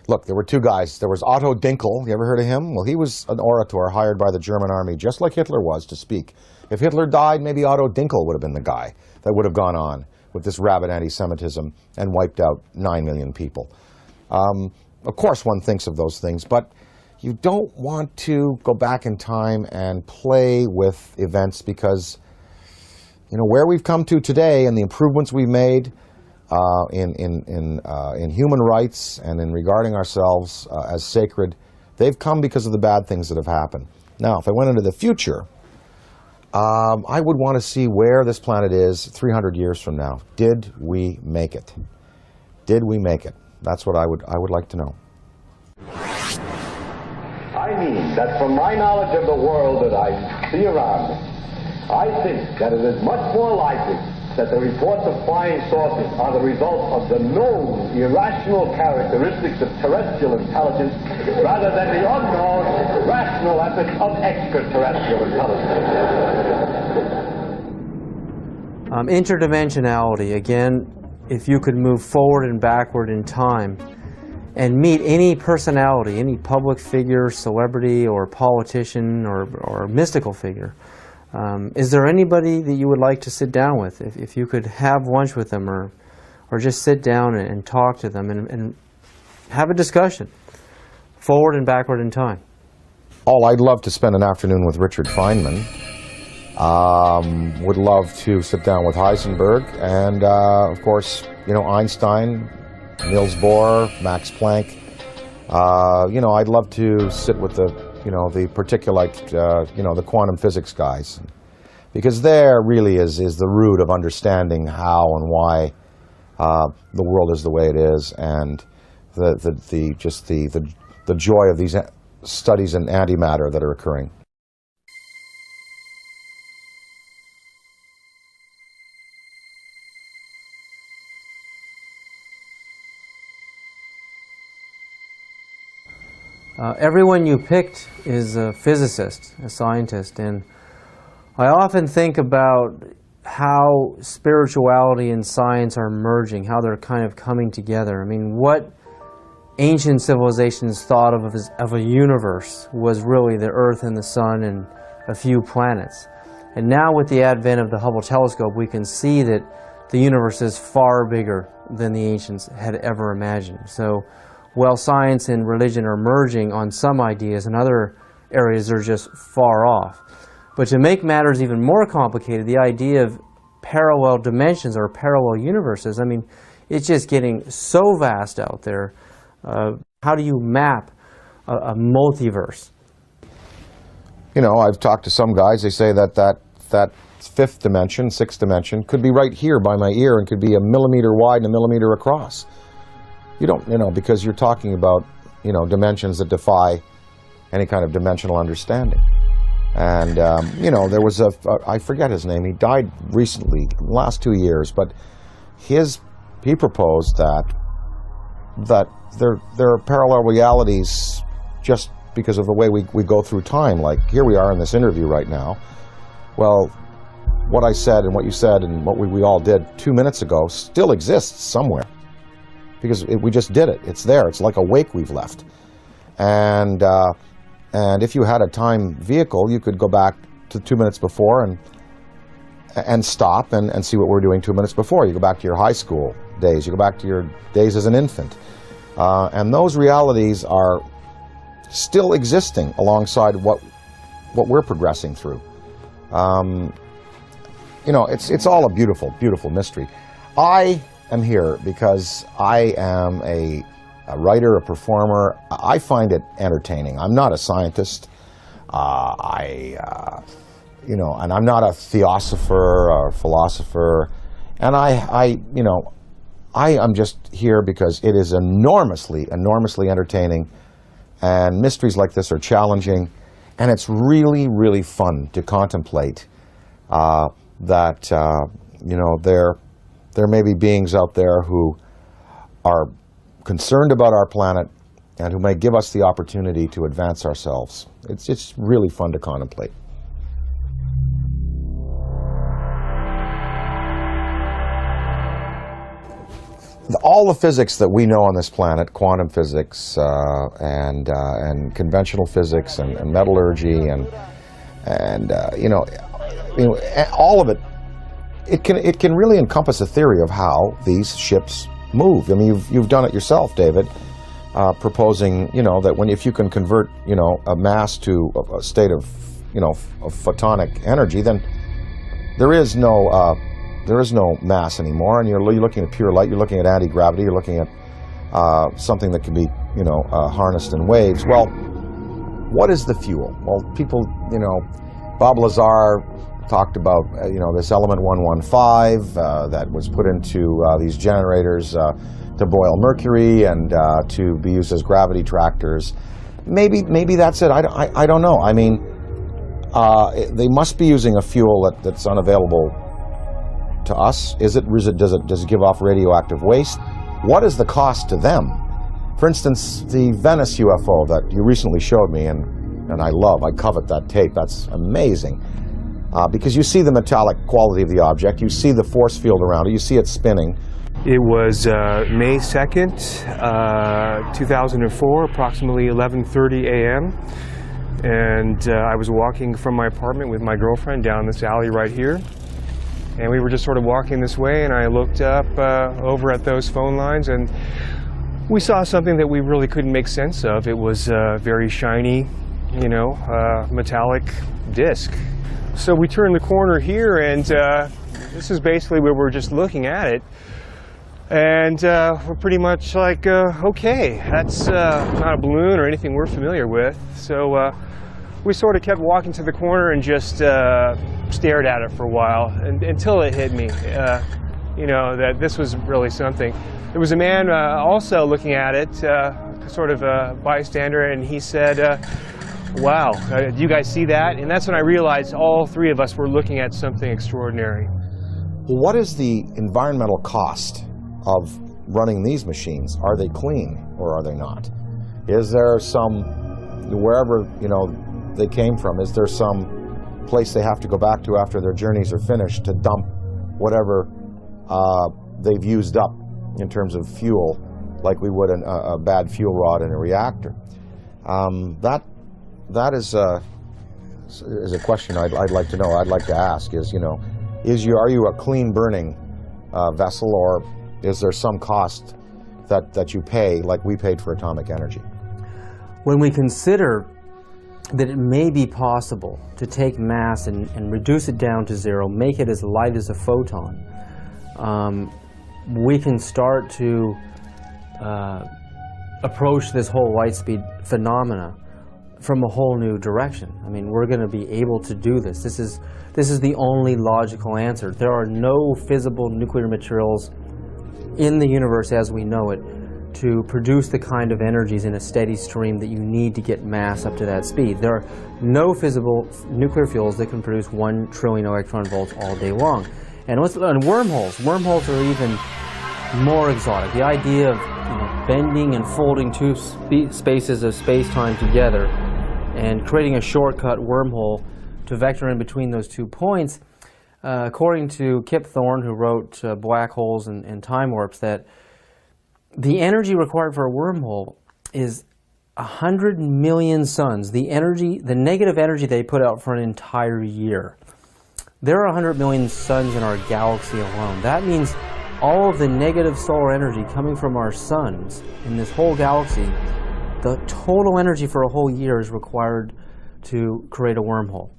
look, there were two guys. There was Otto Dinkel. You ever heard of him? Well, he was an orator hired by the German army, just like Hitler was, to speak. If Hitler died, maybe Otto Dinkel would have been the guy that would have gone on with this rabid anti-Semitism and wiped out 9 million people. Of course, one thinks of those things, but you don't want to go back in time and play with events, because you know where we've come to today and the improvements we've made in human rights and in regarding ourselves as sacred, they've come because of the bad things that have happened. Now, if I went into the future, I would want to see where this planet is 300 years from now. Did we make it? Did we make it? That's what I would like to know. I mean that from my knowledge of the world that I see around me, I think that it is much more likely that the reports of flying saucers are the result of the known irrational characteristics of terrestrial intelligence rather than the unknown rational efforts of extraterrestrial intelligence. Interdimensionality, again, if you could move forward and backward in time and meet any personality, any public figure, celebrity, or politician, or mystical figure, is there anybody that you would like to sit down with? If you could have lunch with them, or just sit down and talk to them and have a discussion, forward and backward in time? Oh, I'd love to spend an afternoon with Richard Feynman. Would love to sit down with Heisenberg, and of course, you know, Einstein, Niels Bohr, Max Planck. You know, I'd love to sit with the particulate, the quantum physics guys, because there really is the root of understanding how and why the world is the way it is, and the joy of these studies in antimatter that are occurring. Everyone you picked is a physicist, a scientist, and I often think about how spirituality and science are merging, how they're kind of coming together. I mean, what ancient civilizations thought of a universe was really the Earth and the Sun and a few planets. And now with the advent of the Hubble telescope, we can see that the universe is far bigger than the ancients had ever imagined. So while science and religion are merging on some ideas, in other areas they're just far off. But to make matters even more complicated, the idea of parallel dimensions or parallel universes, I mean, it's just getting so vast out there. How do you map a multiverse? You know, I've talked to some guys, they say that fifth dimension, sixth dimension, could be right here by my ear and could be a millimeter wide and a millimeter across. You don't, because you're talking about, dimensions that defy any kind of dimensional understanding. And, there was I forget his name, he died recently, the last 2 years, but he proposed that there are parallel realities just because of the way we go through time. Like, here we are in this interview right now. Well, what I said and what you said and what we all did 2 minutes ago still exists somewhere. Because we just did it. It's there. It's like a wake we've left. And if you had a time vehicle, you could go back to 2 minutes before and stop and see what we're doing 2 minutes before. You go back to your high school days. You go back to your days as an infant. And those realities are still existing alongside what we're progressing through. It's all a beautiful, beautiful mystery. I am here because I am a writer, a performer. I find it entertaining. I'm not a scientist. And I'm not a theosopher or a philosopher. And I am just here because it is enormously, enormously entertaining. And mysteries like this are challenging. And it's really, really fun to contemplate that, there may be beings out there who are concerned about our planet and who may give us the opportunity to advance ourselves. It's really fun to contemplate. All the physics that we know on this planet, quantum physics and conventional physics and metallurgy and all of it, it can really encompass a theory of how these ships move. I mean, you've done it yourself, David, proposing that if you can convert a mass to a state of of photonic energy, then there is no mass anymore, and you're looking at pure light. You're looking at anti-gravity. You're looking at something that can be harnessed in waves. Well, what is the fuel? Well, people, Bob Lazar talked about this element 115 that was put into these generators to boil mercury and to be used as gravity tractors. Maybe that's it. I don't know. I mean, they must be using a fuel that's unavailable to us. Does it give off radioactive waste? What is the cost to them? For instance, the Venice UFO that you recently showed me, and I covet that tape. That's amazing. Because you see the metallic quality of the object, you see the force field around it, you see it spinning. It was May 2nd, 2004, approximately 11:30 a.m. And I was walking from my apartment with my girlfriend down this alley right here. And we were just sort of walking this way, and I looked up over at those phone lines, and we saw something that we really couldn't make sense of. It was a very shiny, metallic disc. So we turned the corner here, and this is basically where we're just looking at it. And we're pretty much like, okay, that's not a balloon or anything we're familiar with. So we sort of kept walking to the corner and just stared at it for a while until it hit me, that this was really something. There was a man also looking at it, sort of a bystander, and he said, wow, do you guys see that? And that's when I realized all three of us were looking at something extraordinary. Well, what is the environmental cost of running these machines? Are they clean or are they not? Is there some, wherever they came from, is there some place they have to go back to after their journeys are finished to dump whatever they've used up in terms of fuel, like we would a bad fuel rod in a reactor? That is a question I'd like to know. I'd like to ask is, are you a clean burning vessel, or is there some cost that you pay like we paid for atomic energy? When we consider that it may be possible to take mass and reduce it down to zero, make it as light as a photon, we can start to approach this whole light speed phenomena from a whole new direction. I mean, we're going to be able to do this. This is the only logical answer. There are no fissile nuclear materials in the universe as we know it to produce the kind of energies in a steady stream that you need to get mass up to that speed. There are no fissile nuclear fuels that can produce 1 trillion electron volts all day long. And wormholes are even more exotic. The idea of bending and folding two spaces of space-time together and creating a shortcut wormhole to vector in between those 2 points, according to Kip Thorne, who wrote Black Holes and Time Warps, that the energy required for a wormhole is 100 million suns, the negative energy they put out for an entire year. There are 100 million suns in our galaxy alone. That means all of the negative solar energy coming from our suns in this whole galaxy, the total energy for a whole year is required to create a wormhole.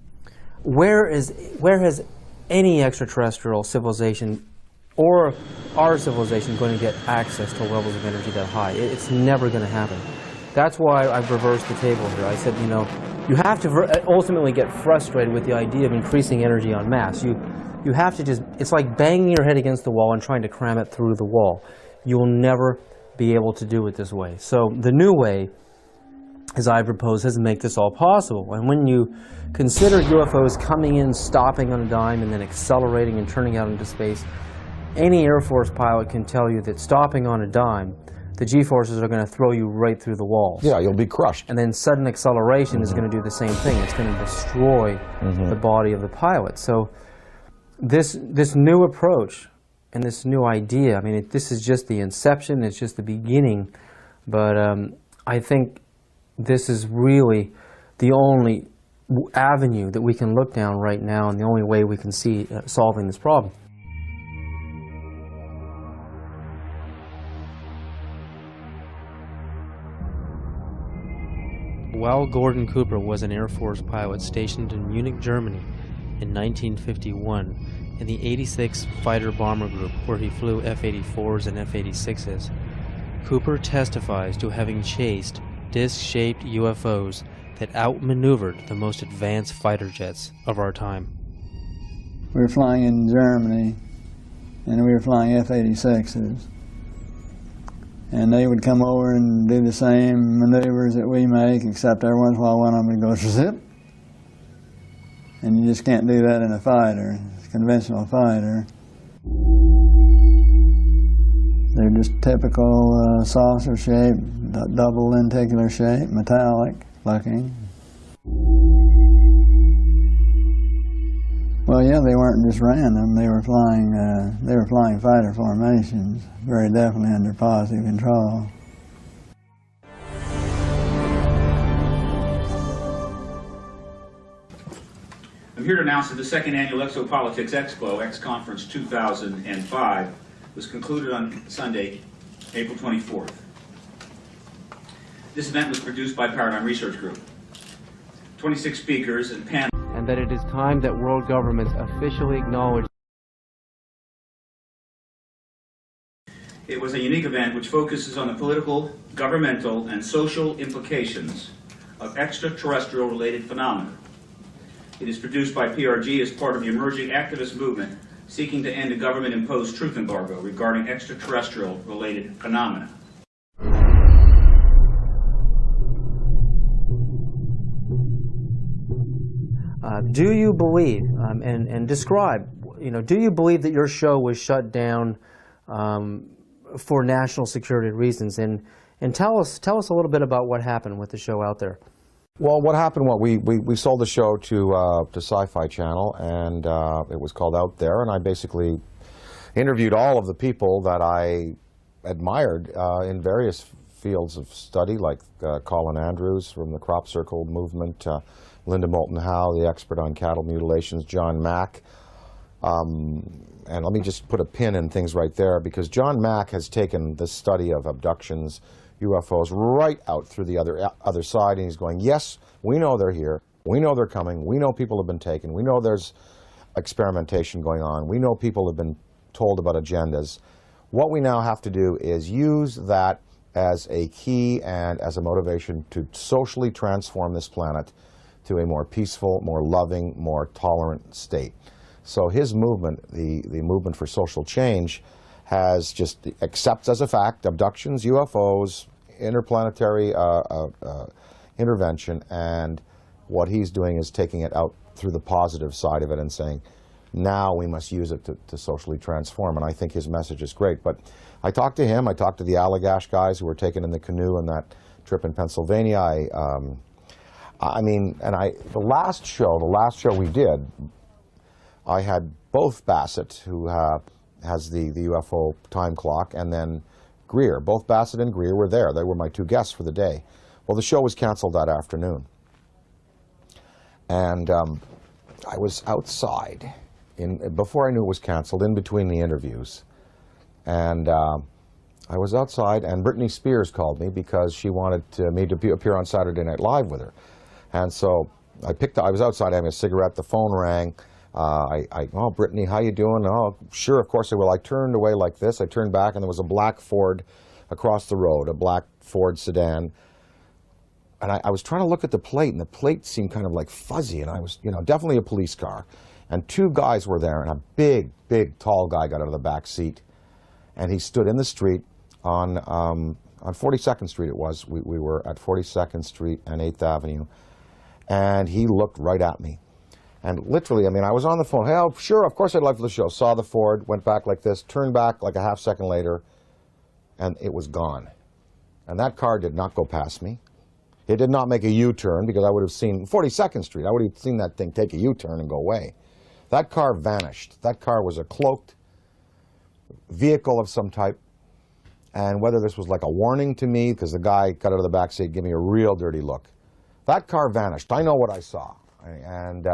Where has any extraterrestrial civilization or our civilization going to get access to levels of energy that high? It's never going to happen. That's why I've reversed the table here. I said, you have to ultimately get frustrated with the idea of increasing energy en masse. You have to it's like banging your head against the wall and trying to cram it through the wall. You will never be able to do it this way. So the new way, as I propose, is to make this all possible. And when you consider UFOs coming in, stopping on a dime, and then accelerating and turning out into space, any Air Force pilot can tell you that stopping on a dime, the G-forces are going to throw you right through the walls. Yeah, you'll be crushed. And then sudden acceleration is going to do the same thing. It's going to destroy the body of the pilot. So this new approach and this new idea, I mean, this is just the inception, it's just the beginning, but I think this is really the only avenue that we can look down right now and the only way we can see solving this problem. While Gordon Cooper was an Air Force pilot stationed in Munich, Germany in 1951 in the 86th Fighter Bomber Group, where he flew F-84s and F-86s, Cooper testifies to having chased disc-shaped UFOs that outmaneuvered the most advanced fighter jets of our time. We were flying in Germany, and we were flying F-86s. And they would come over and do the same maneuvers that we make, except every once in a while one of them would go zip. And you just can't do that in a fighter, a conventional fighter. They're just typical saucer shape, double lenticular shape, metallic looking. Well, yeah, they weren't just random. They were flying fighter formations, very definitely under positive control. I'm here to announce that the second annual Exopolitics Expo, X-Conference 2005, was concluded on Sunday, April 24th. This event was produced by Paradigm Research Group. 26 speakers and panel. And that it is time that world governments officially acknowledge. It was a unique event which focuses on the political, governmental, and social implications of extraterrestrial-related phenomena. It is produced by PRG as part of the emerging activist movement seeking to end a government-imposed truth embargo regarding extraterrestrial-related phenomena. Do you believe, and describe, do you believe that your show was shut down for national security reasons? And tell us a little bit about what happened with the show out there. Well, what happened, we sold the show to Sci-Fi Channel, and it was called Out There, and I basically interviewed all of the people that I admired in various fields of study, like Colin Andrews from the Crop Circle movement, Linda Moulton Howe, the expert on cattle mutilations, John Mack. And let me just put a pin in things right there, because John Mack has taken the study of abductions, UFOs, right out through the other side, and he's going, yes, we know they're here, we know they're coming, we know people have been taken, we know there's experimentation going on, we know people have been told about agendas. What we now have to do is use that as a key and as a motivation to socially transform this planet to a more peaceful, more loving, more tolerant state. So his movement, the movement for social change, has just accepts as a fact abductions, UFOs, interplanetary intervention, and what he's doing is taking it out through the positive side of it and saying, now we must use it to socially transform. And I think his message is great. But I talked to him, I talked to the Allagash guys who were taken in the canoe on that trip in Pennsylvania. The last show we did, I had both Bassett, who has the UFO time clock, and then Greer. Both Bassett and Greer were there. They were my two guests for the day. Well, the show was canceled that afternoon. And I was outside, before I knew it was canceled, in between the interviews. And I was outside, and Britney Spears called me because she wanted me to appear on Saturday Night Live with her. And so I was outside having a cigarette, the phone rang. Oh, Brittany, how you doing? Oh, sure, of course I will. I turned away like this. I turned back, and there was a black Ford across the road, a black Ford sedan. And I was trying to look at the plate, and the plate seemed kind of like fuzzy, and I was, definitely a police car. And two guys were there, and a big, big, tall guy got out of the back seat, and he stood in the street on 42nd Street it was. We were at 42nd Street and 8th Avenue, and he looked right at me. And literally, I was on the phone. Hey, oh, sure, of course I'd like for the show. Saw the Ford, went back like this, turned back like a half second later, and it was gone. And that car did not go past me. It did not make a U-turn, because I would have seen 42nd Street. I would have seen that thing take a U-turn and go away. That car vanished. That car was a cloaked vehicle of some type. And whether this was like a warning to me, because the guy got out of the back seat, gave me a real dirty look. That car vanished. I know what I saw. And,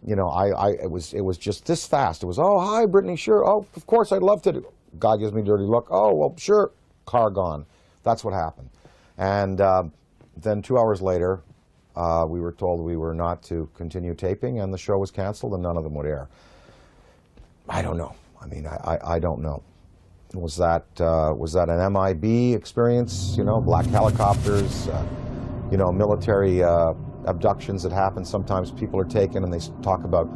it was just this fast. It was, oh, hi, Brittany, sure. Oh, of course, I'd love to do. Guy gives me a dirty look. Oh, well, sure. Car gone. That's what happened. And then 2 hours later, we were told we were not to continue taping, and the show was canceled, and none of them would air. I don't know. I don't know. Was that an MIB experience? Black helicopters, military abductions that happen. Sometimes people are taken, and they talk about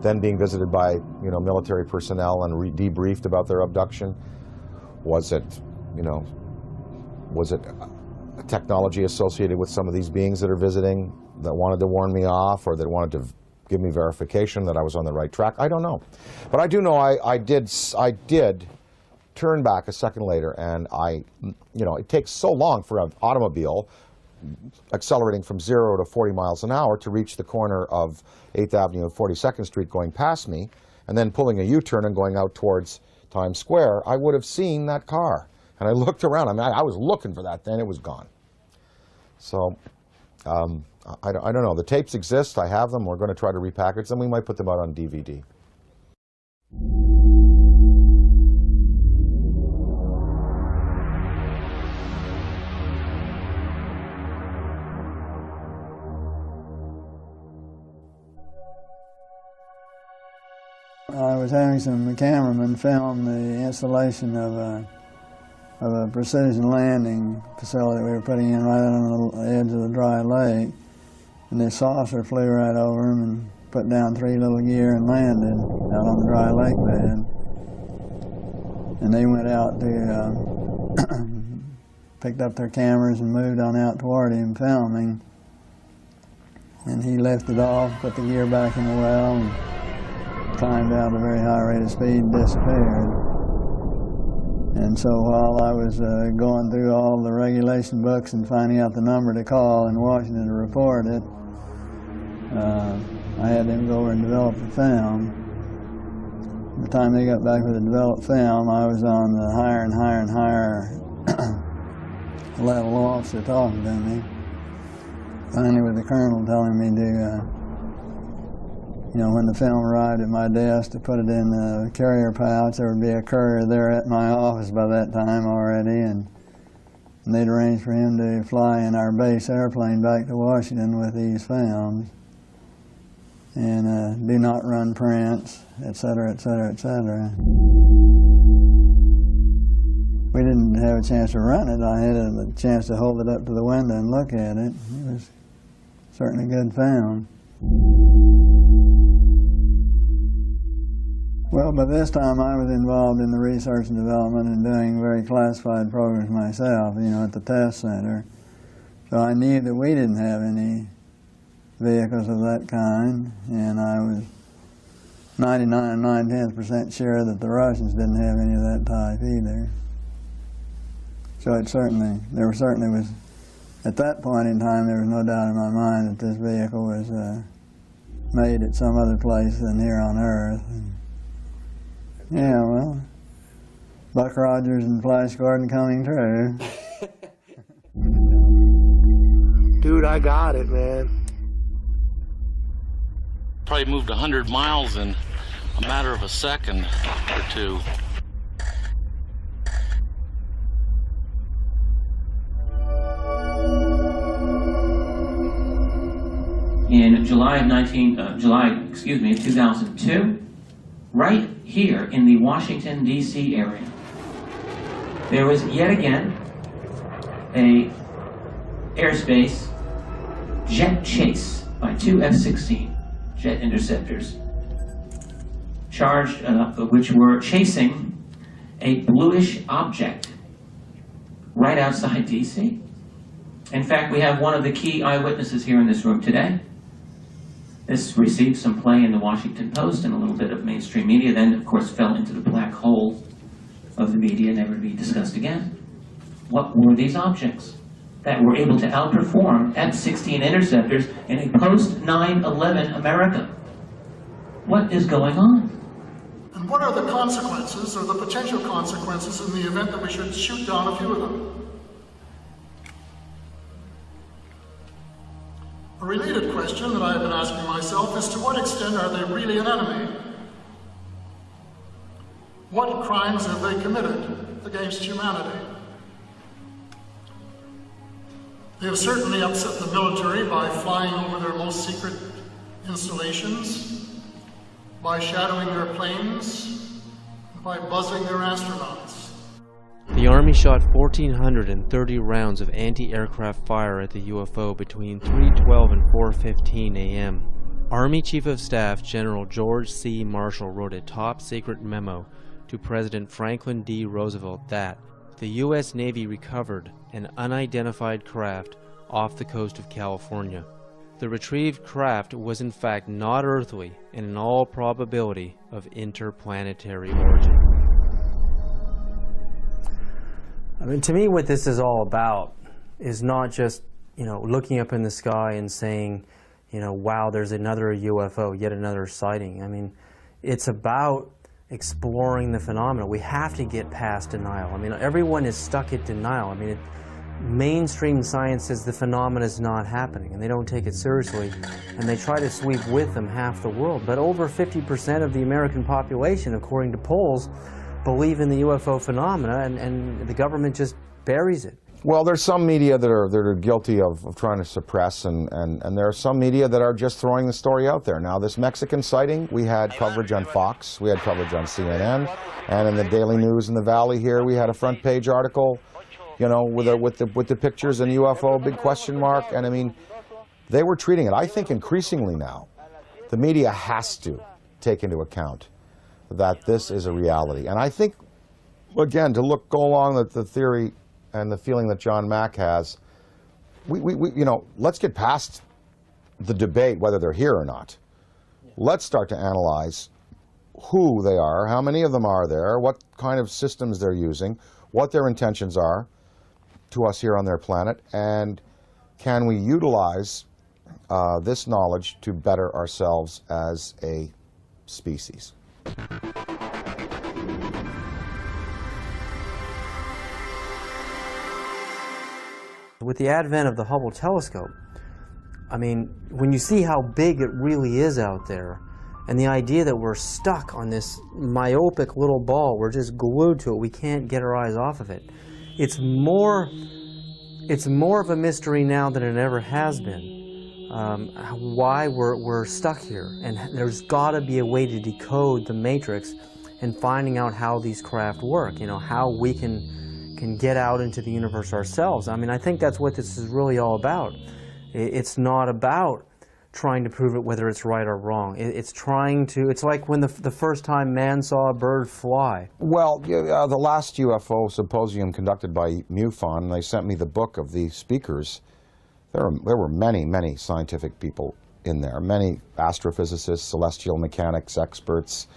then being visited by military personnel and debriefed about their abduction. Was it a technology associated with some of these beings that are visiting that wanted to warn me off, or that wanted to give me verification that I was on the right track? I don't know. But I do know I did turn back a second later, and it takes so long for an automobile accelerating from 0 to 40 miles an hour to reach the corner of 8th Avenue and 42nd Street going past me, and then pulling a U-turn and going out towards Times Square. I would have seen that car. And I looked around. I was looking for that then. It was gone. So, I don't know. The tapes exist. I have them. We're going to try to repackage them. We might put them out on DVD. I was having some cameramen film the installation of a precision landing facility we were putting in right on the edge of the dry lake. And this saucer flew right over them and put down 3 little gear and landed out on the dry lake bed. And they went out to, picked up their cameras and moved on out toward him filming. And he lifted off, put the gear back in the well, and climbed out at a very high rate of speed and disappeared. And so while I was going through all the regulation books and finding out the number to call in Washington to report it, I had them go over and develop the film. By the time they got back with the developed film, I was on the higher and higher and higher level officer talking to me. Finally with the colonel telling me to when the film arrived at my desk, to put it in the carrier pouch. There would be a courier there at my office by that time already, and they'd arranged for him to fly in our base airplane back to Washington with these films, and do not run prints, etc., etc., etc. We didn't didn't have a chance to run it. I had a chance to hold it up to the window and look at it. It was certainly a good found. Well, by this time I was involved in the research and development and doing very classified programs myself, you know, at the test center. So I knew that we didn't have any vehicles of that kind, and I was 99 9/10% sure that the Russians didn't have any of that type either. So it certainly, at that point in time, there was no doubt in my mind that this vehicle was made at some other place than here on Earth. Yeah, well, Buck Rogers and Flash Gordon coming true. Dude, I got it, man. Probably moved 100 miles in a matter of a second or two. In July of 2002, right here in the Washington, D.C. area, there was yet again a airspace jet chase by two F-16 jet interceptors, charged, which were chasing a bluish object right outside D.C. In fact, we have one of the key eyewitnesses here in this room today. This received some play in the Washington Post and a little bit of mainstream media, then of course fell into the black hole of the media, never to be discussed again. What were these objects that were able to outperform F-16 interceptors in a post-9/11 America? What is going on? And what are the consequences, or the potential consequences, in the event that we should shoot down a few of them? A related question that I have been asking myself is, to what extent are they really an enemy? What crimes have they committed against humanity? They have certainly upset the military by flying over their most secret installations, by shadowing their planes, and by buzzing their astronauts. The Army shot 1,430 rounds of anti-aircraft fire at the UFO between 3:12 and 4:15 a.m. Army Chief of Staff General George C. Marshall wrote a top-secret memo to President Franklin D. Roosevelt that the U.S. Navy recovered an unidentified craft off the coast of California. The retrieved craft was in fact not earthly and in all probability of interplanetary origin. I mean, to me, what this is all about is not just, looking up in the sky and saying, wow, there's another UFO, yet another sighting. I mean, it's about exploring the phenomena. We have to get past denial. I mean, everyone is stuck at denial. I mean, mainstream science says the phenomena is not happening, and they don't take it seriously, and they try to sweep with them half the world. But over 50% of the American population, according to polls, believe in the UFO phenomena, and the government just buries it. Well, there's some media that are guilty of trying to suppress, and there are some media that are just throwing the story out there. Now, this Mexican sighting, we had coverage on Fox, we had coverage on CNN, and in the Daily News in the Valley here, we had a front page article, with the pictures and UFO, big question mark, and I mean, they were treating it. I think increasingly now, the media has to take into account that this is a reality. And I think, again, to go along with the theory and the feeling that John Mack has, let's get past the debate whether they're here or not. Let's start to analyze who they are, how many of them are there, what kind of systems they're using, what their intentions are to us here on their planet, and can we utilize this knowledge to better ourselves as a species. With the advent of the Hubble telescope, I mean, when you see how big it really is out there, and the idea that we're stuck on this myopic little ball, we're just glued to it, we can't get our eyes off of it. It's more of a mystery now than it ever has been. Why we're stuck here, and there's got to be a way to decode the matrix and finding out how these craft work, how we can can get out into the universe ourselves. I mean, I think that's what this is really all about. It's not about trying to prove it whether it's right or wrong. It's trying to, it's like when the first time man saw a bird fly. Well, the last UFO symposium conducted by MUFON, they sent me the book of the speakers. There were many, many scientific people in there, many astrophysicists, celestial mechanics experts,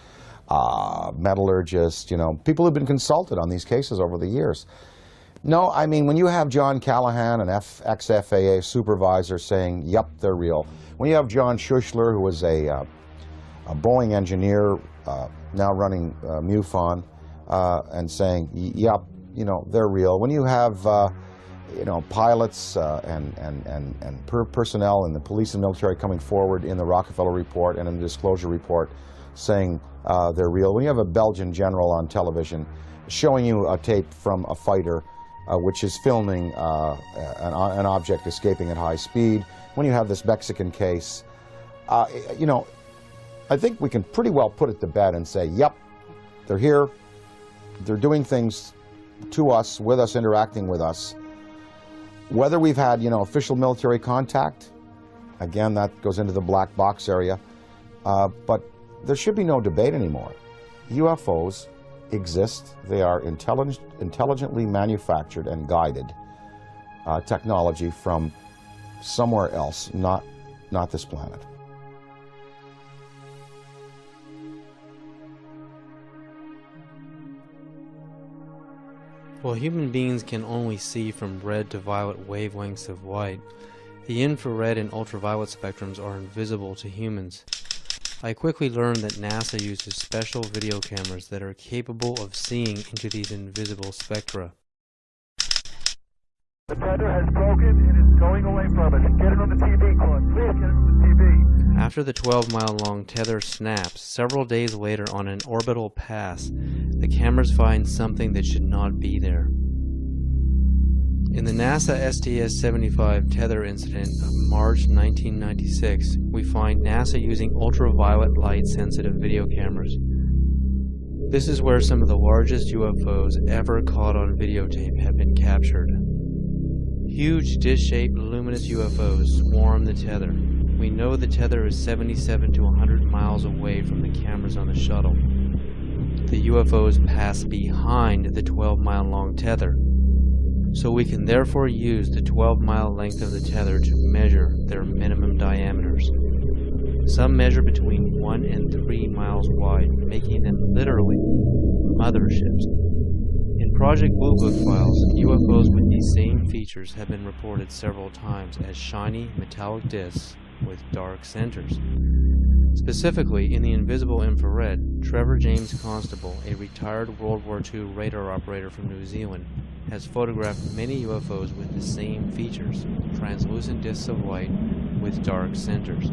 metallurgists, you know, people who've been consulted on these cases over the years. No, I mean, when you have John Callahan, an ex-FAA supervisor, saying, yep, they're real. When you have John Schuessler, who was a Boeing engineer, now running MUFON, and saying, yep, you know, they're real. When you have, you know, pilots and personnel in the police and military coming forward in the Rockefeller Report and in the Disclosure Report saying they're real. When you have a Belgian general on television showing you a tape from a fighter which is filming an object escaping at high speed, when you have this Mexican case, you know, I think we can pretty well put it to bed and say, yep, they're here, they're doing things to us, with us, interacting with us. Whether we've had, you know, official military contact, again, that goes into the black box area, but there should be no debate anymore. UFOs exist. They are intelligently manufactured and guided technology from somewhere else, not this planet. While human beings can only see from red to violet wavelengths of light, the infrared and ultraviolet spectrums are invisible to humans. I quickly learned that NASA uses special video cameras that are capable of seeing into these invisible spectra. The tether has broken and is going away from us. Get it on the TV, Claude. Please get it on the TV. After the 12-mile-long tether snaps, several days later on an orbital pass, the cameras find something that should not be there. In the NASA STS-75 tether incident of March 1996, we find NASA using ultraviolet light-sensitive video cameras. This is where some of the largest UFOs ever caught on videotape have been captured. Huge dish-shaped luminous UFOs swarm the tether. We know the tether is 77 to 100 miles away from the cameras on the shuttle. The UFOs pass behind the 12-mile-long tether, so we can therefore use the 12-mile length of the tether to measure their minimum diameters. Some measure between 1 and 3 miles wide, making them literally motherships. In Project Blue Book files, UFOs with these same features have been reported several times as shiny metallic discs with dark centers. Specifically, in the invisible infrared, Trevor James Constable, a retired World War II radar operator from New Zealand, has photographed many UFOs with the same features, translucent discs of light with dark centers.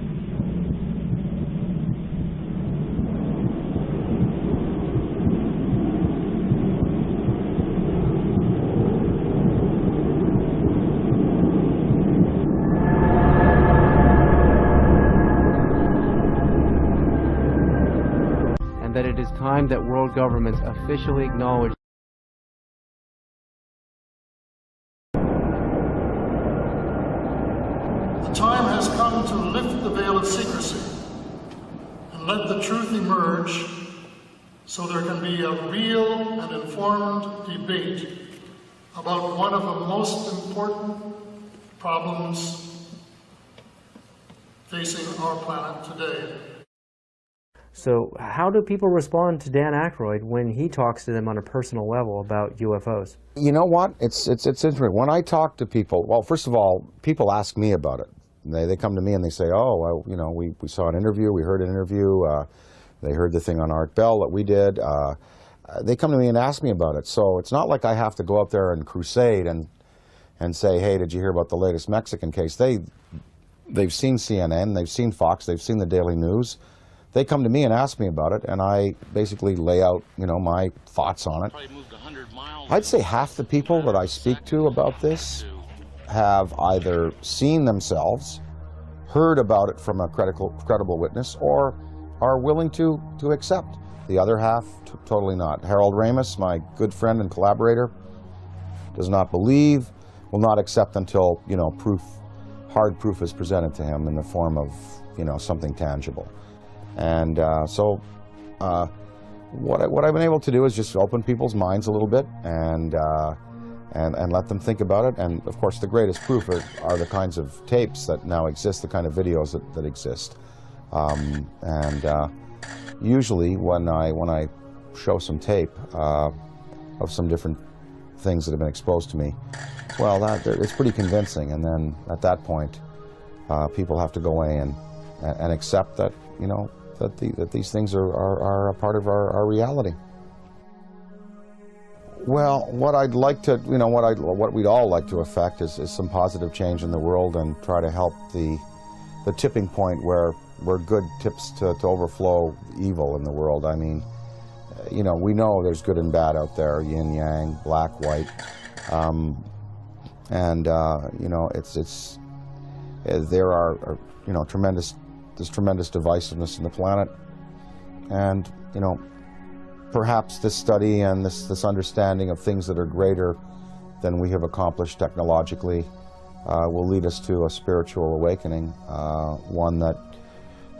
And that it is time that world governments officially acknowledge The time has come to lift the veil of secrecy and let the truth emerge so there can be a real and informed debate about one of the most important problems facing our planet today. So how do people respond to Dan Aykroyd when he talks to them on a personal level about UFOs? You know what? It's interesting. When I talk to people, well, first of all, people ask me about it. They come to me and they say, oh, well, you know, we saw an interview, we heard an interview, they heard the thing on Art Bell that we did. They come to me and ask me about it. So it's not like I have to go up there and crusade and say, hey, did you hear about the latest Mexican case? They've seen CNN, they've seen Fox, they've seen the Daily News. They come to me and ask me about it, and I basically lay out, you know, my thoughts on it. I'd say half the people that I speak to about this have either seen themselves, heard about it from a credible witness, or are willing to accept. The other half, totally not. Harold Ramis, my good friend and collaborator, does not believe, will not accept until, you know, hard proof is presented to him in the form of, you know, something tangible. And what I've been able to do is just open people's minds a little bit and let them think about it. And of course, the greatest proof are the kinds of tapes that now exist, the kind of videos that exist. Usually, when I show some tape of some different things that have been exposed to me, well, it's pretty convincing. And then at that point, people have to go away and accept that, you know, that these things are a part of our reality. Well, what I'd like to, you know, what we'd all like to affect is some positive change in the world and try to help the tipping point where good tips to overflow evil in the world. I mean, you know, we know there's good and bad out there, yin yang, black, white, you know, there are you know, there's tremendous divisiveness in the planet, and, you know, perhaps this study and this understanding of things that are greater than we have accomplished technologically will lead us to a spiritual awakening, one that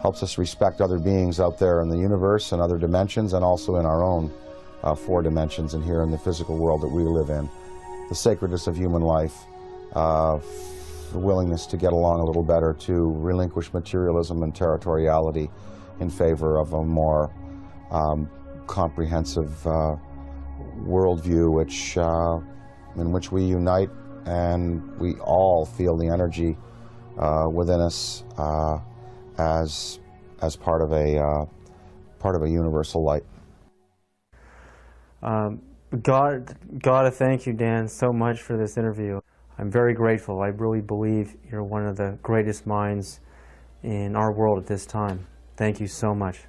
helps us respect other beings out there in the universe and other dimensions, and also in our own 4 dimensions and here in the physical world that we live in. The sacredness of human life, the willingness to get along a little better, to relinquish materialism and territoriality in favor of a more comprehensive worldview, in which we unite and we all feel the energy within us as part of a universal light. Gotta thank you, Dan, so much for this interview. I'm very grateful. I really believe you're one of the greatest minds in our world at this time. Thank you so much.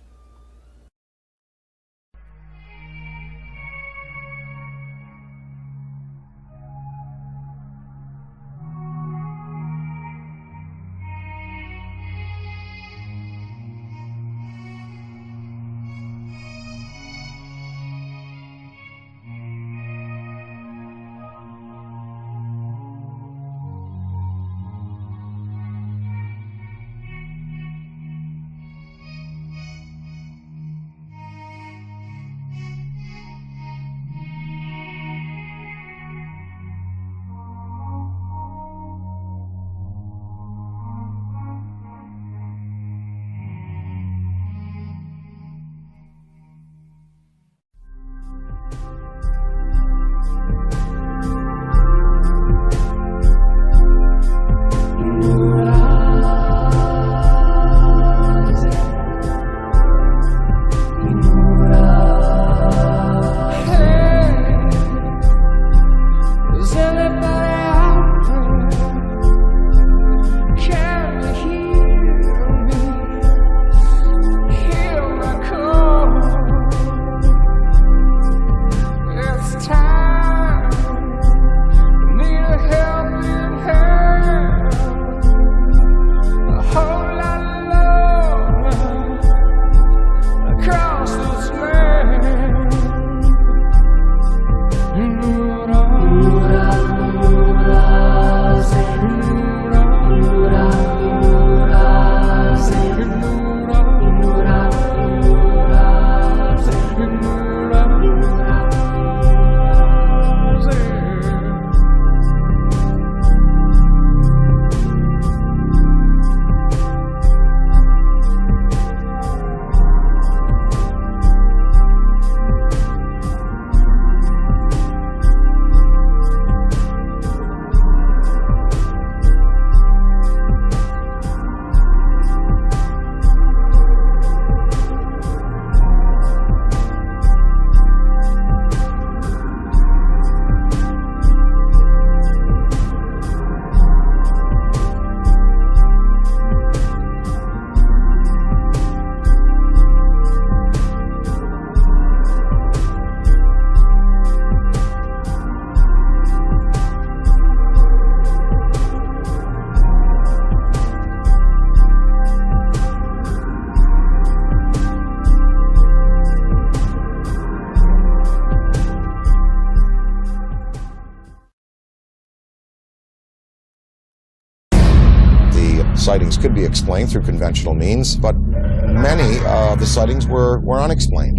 sightings could be explained through conventional means, but many of the sightings were unexplained.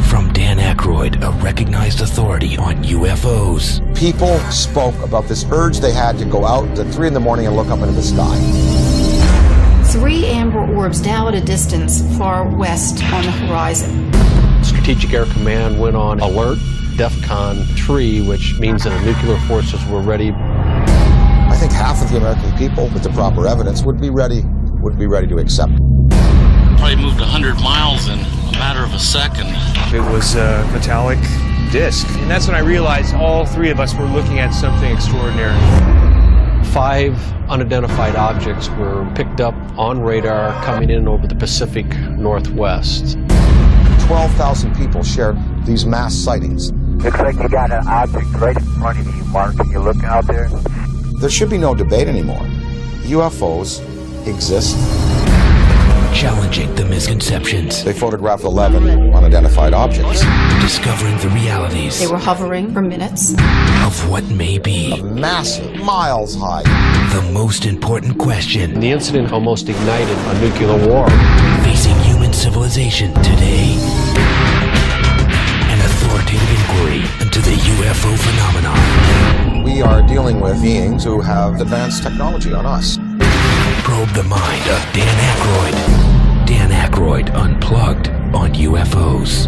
From Dan Aykroyd, a recognized authority on UFOs. People spoke about this urge they had to go out at 3 in the morning and look up into the sky. 3 amber orbs now at a distance far west on the horizon. Strategic Air Command went on alert, DEFCON 3, which means that the nuclear forces were ready. I think half of the American people, with the proper evidence, would be ready to accept. Probably moved 100 miles in a matter of a second. It was a metallic disc, and that's when I realized all 3 of us were looking at something extraordinary. 5 unidentified objects were picked up on radar coming in over the Pacific Northwest. 12,000 people shared these mass sightings. Looks like you got an object right in front of you, Mark. Can you look out there? There should be no debate anymore. UFOs exist. Challenging the misconceptions. They photographed 11 unidentified objects. Discovering the realities. They were hovering for minutes. Of what may be. A massive, miles high. The most important question. The incident almost ignited a nuclear war. Facing human civilization today. An authoritative inquiry into the UFO phenomenon. We are dealing with beings who have advanced technology on us. Probe the mind of Dan Aykroyd. Dan Aykroyd Unplugged on UFOs.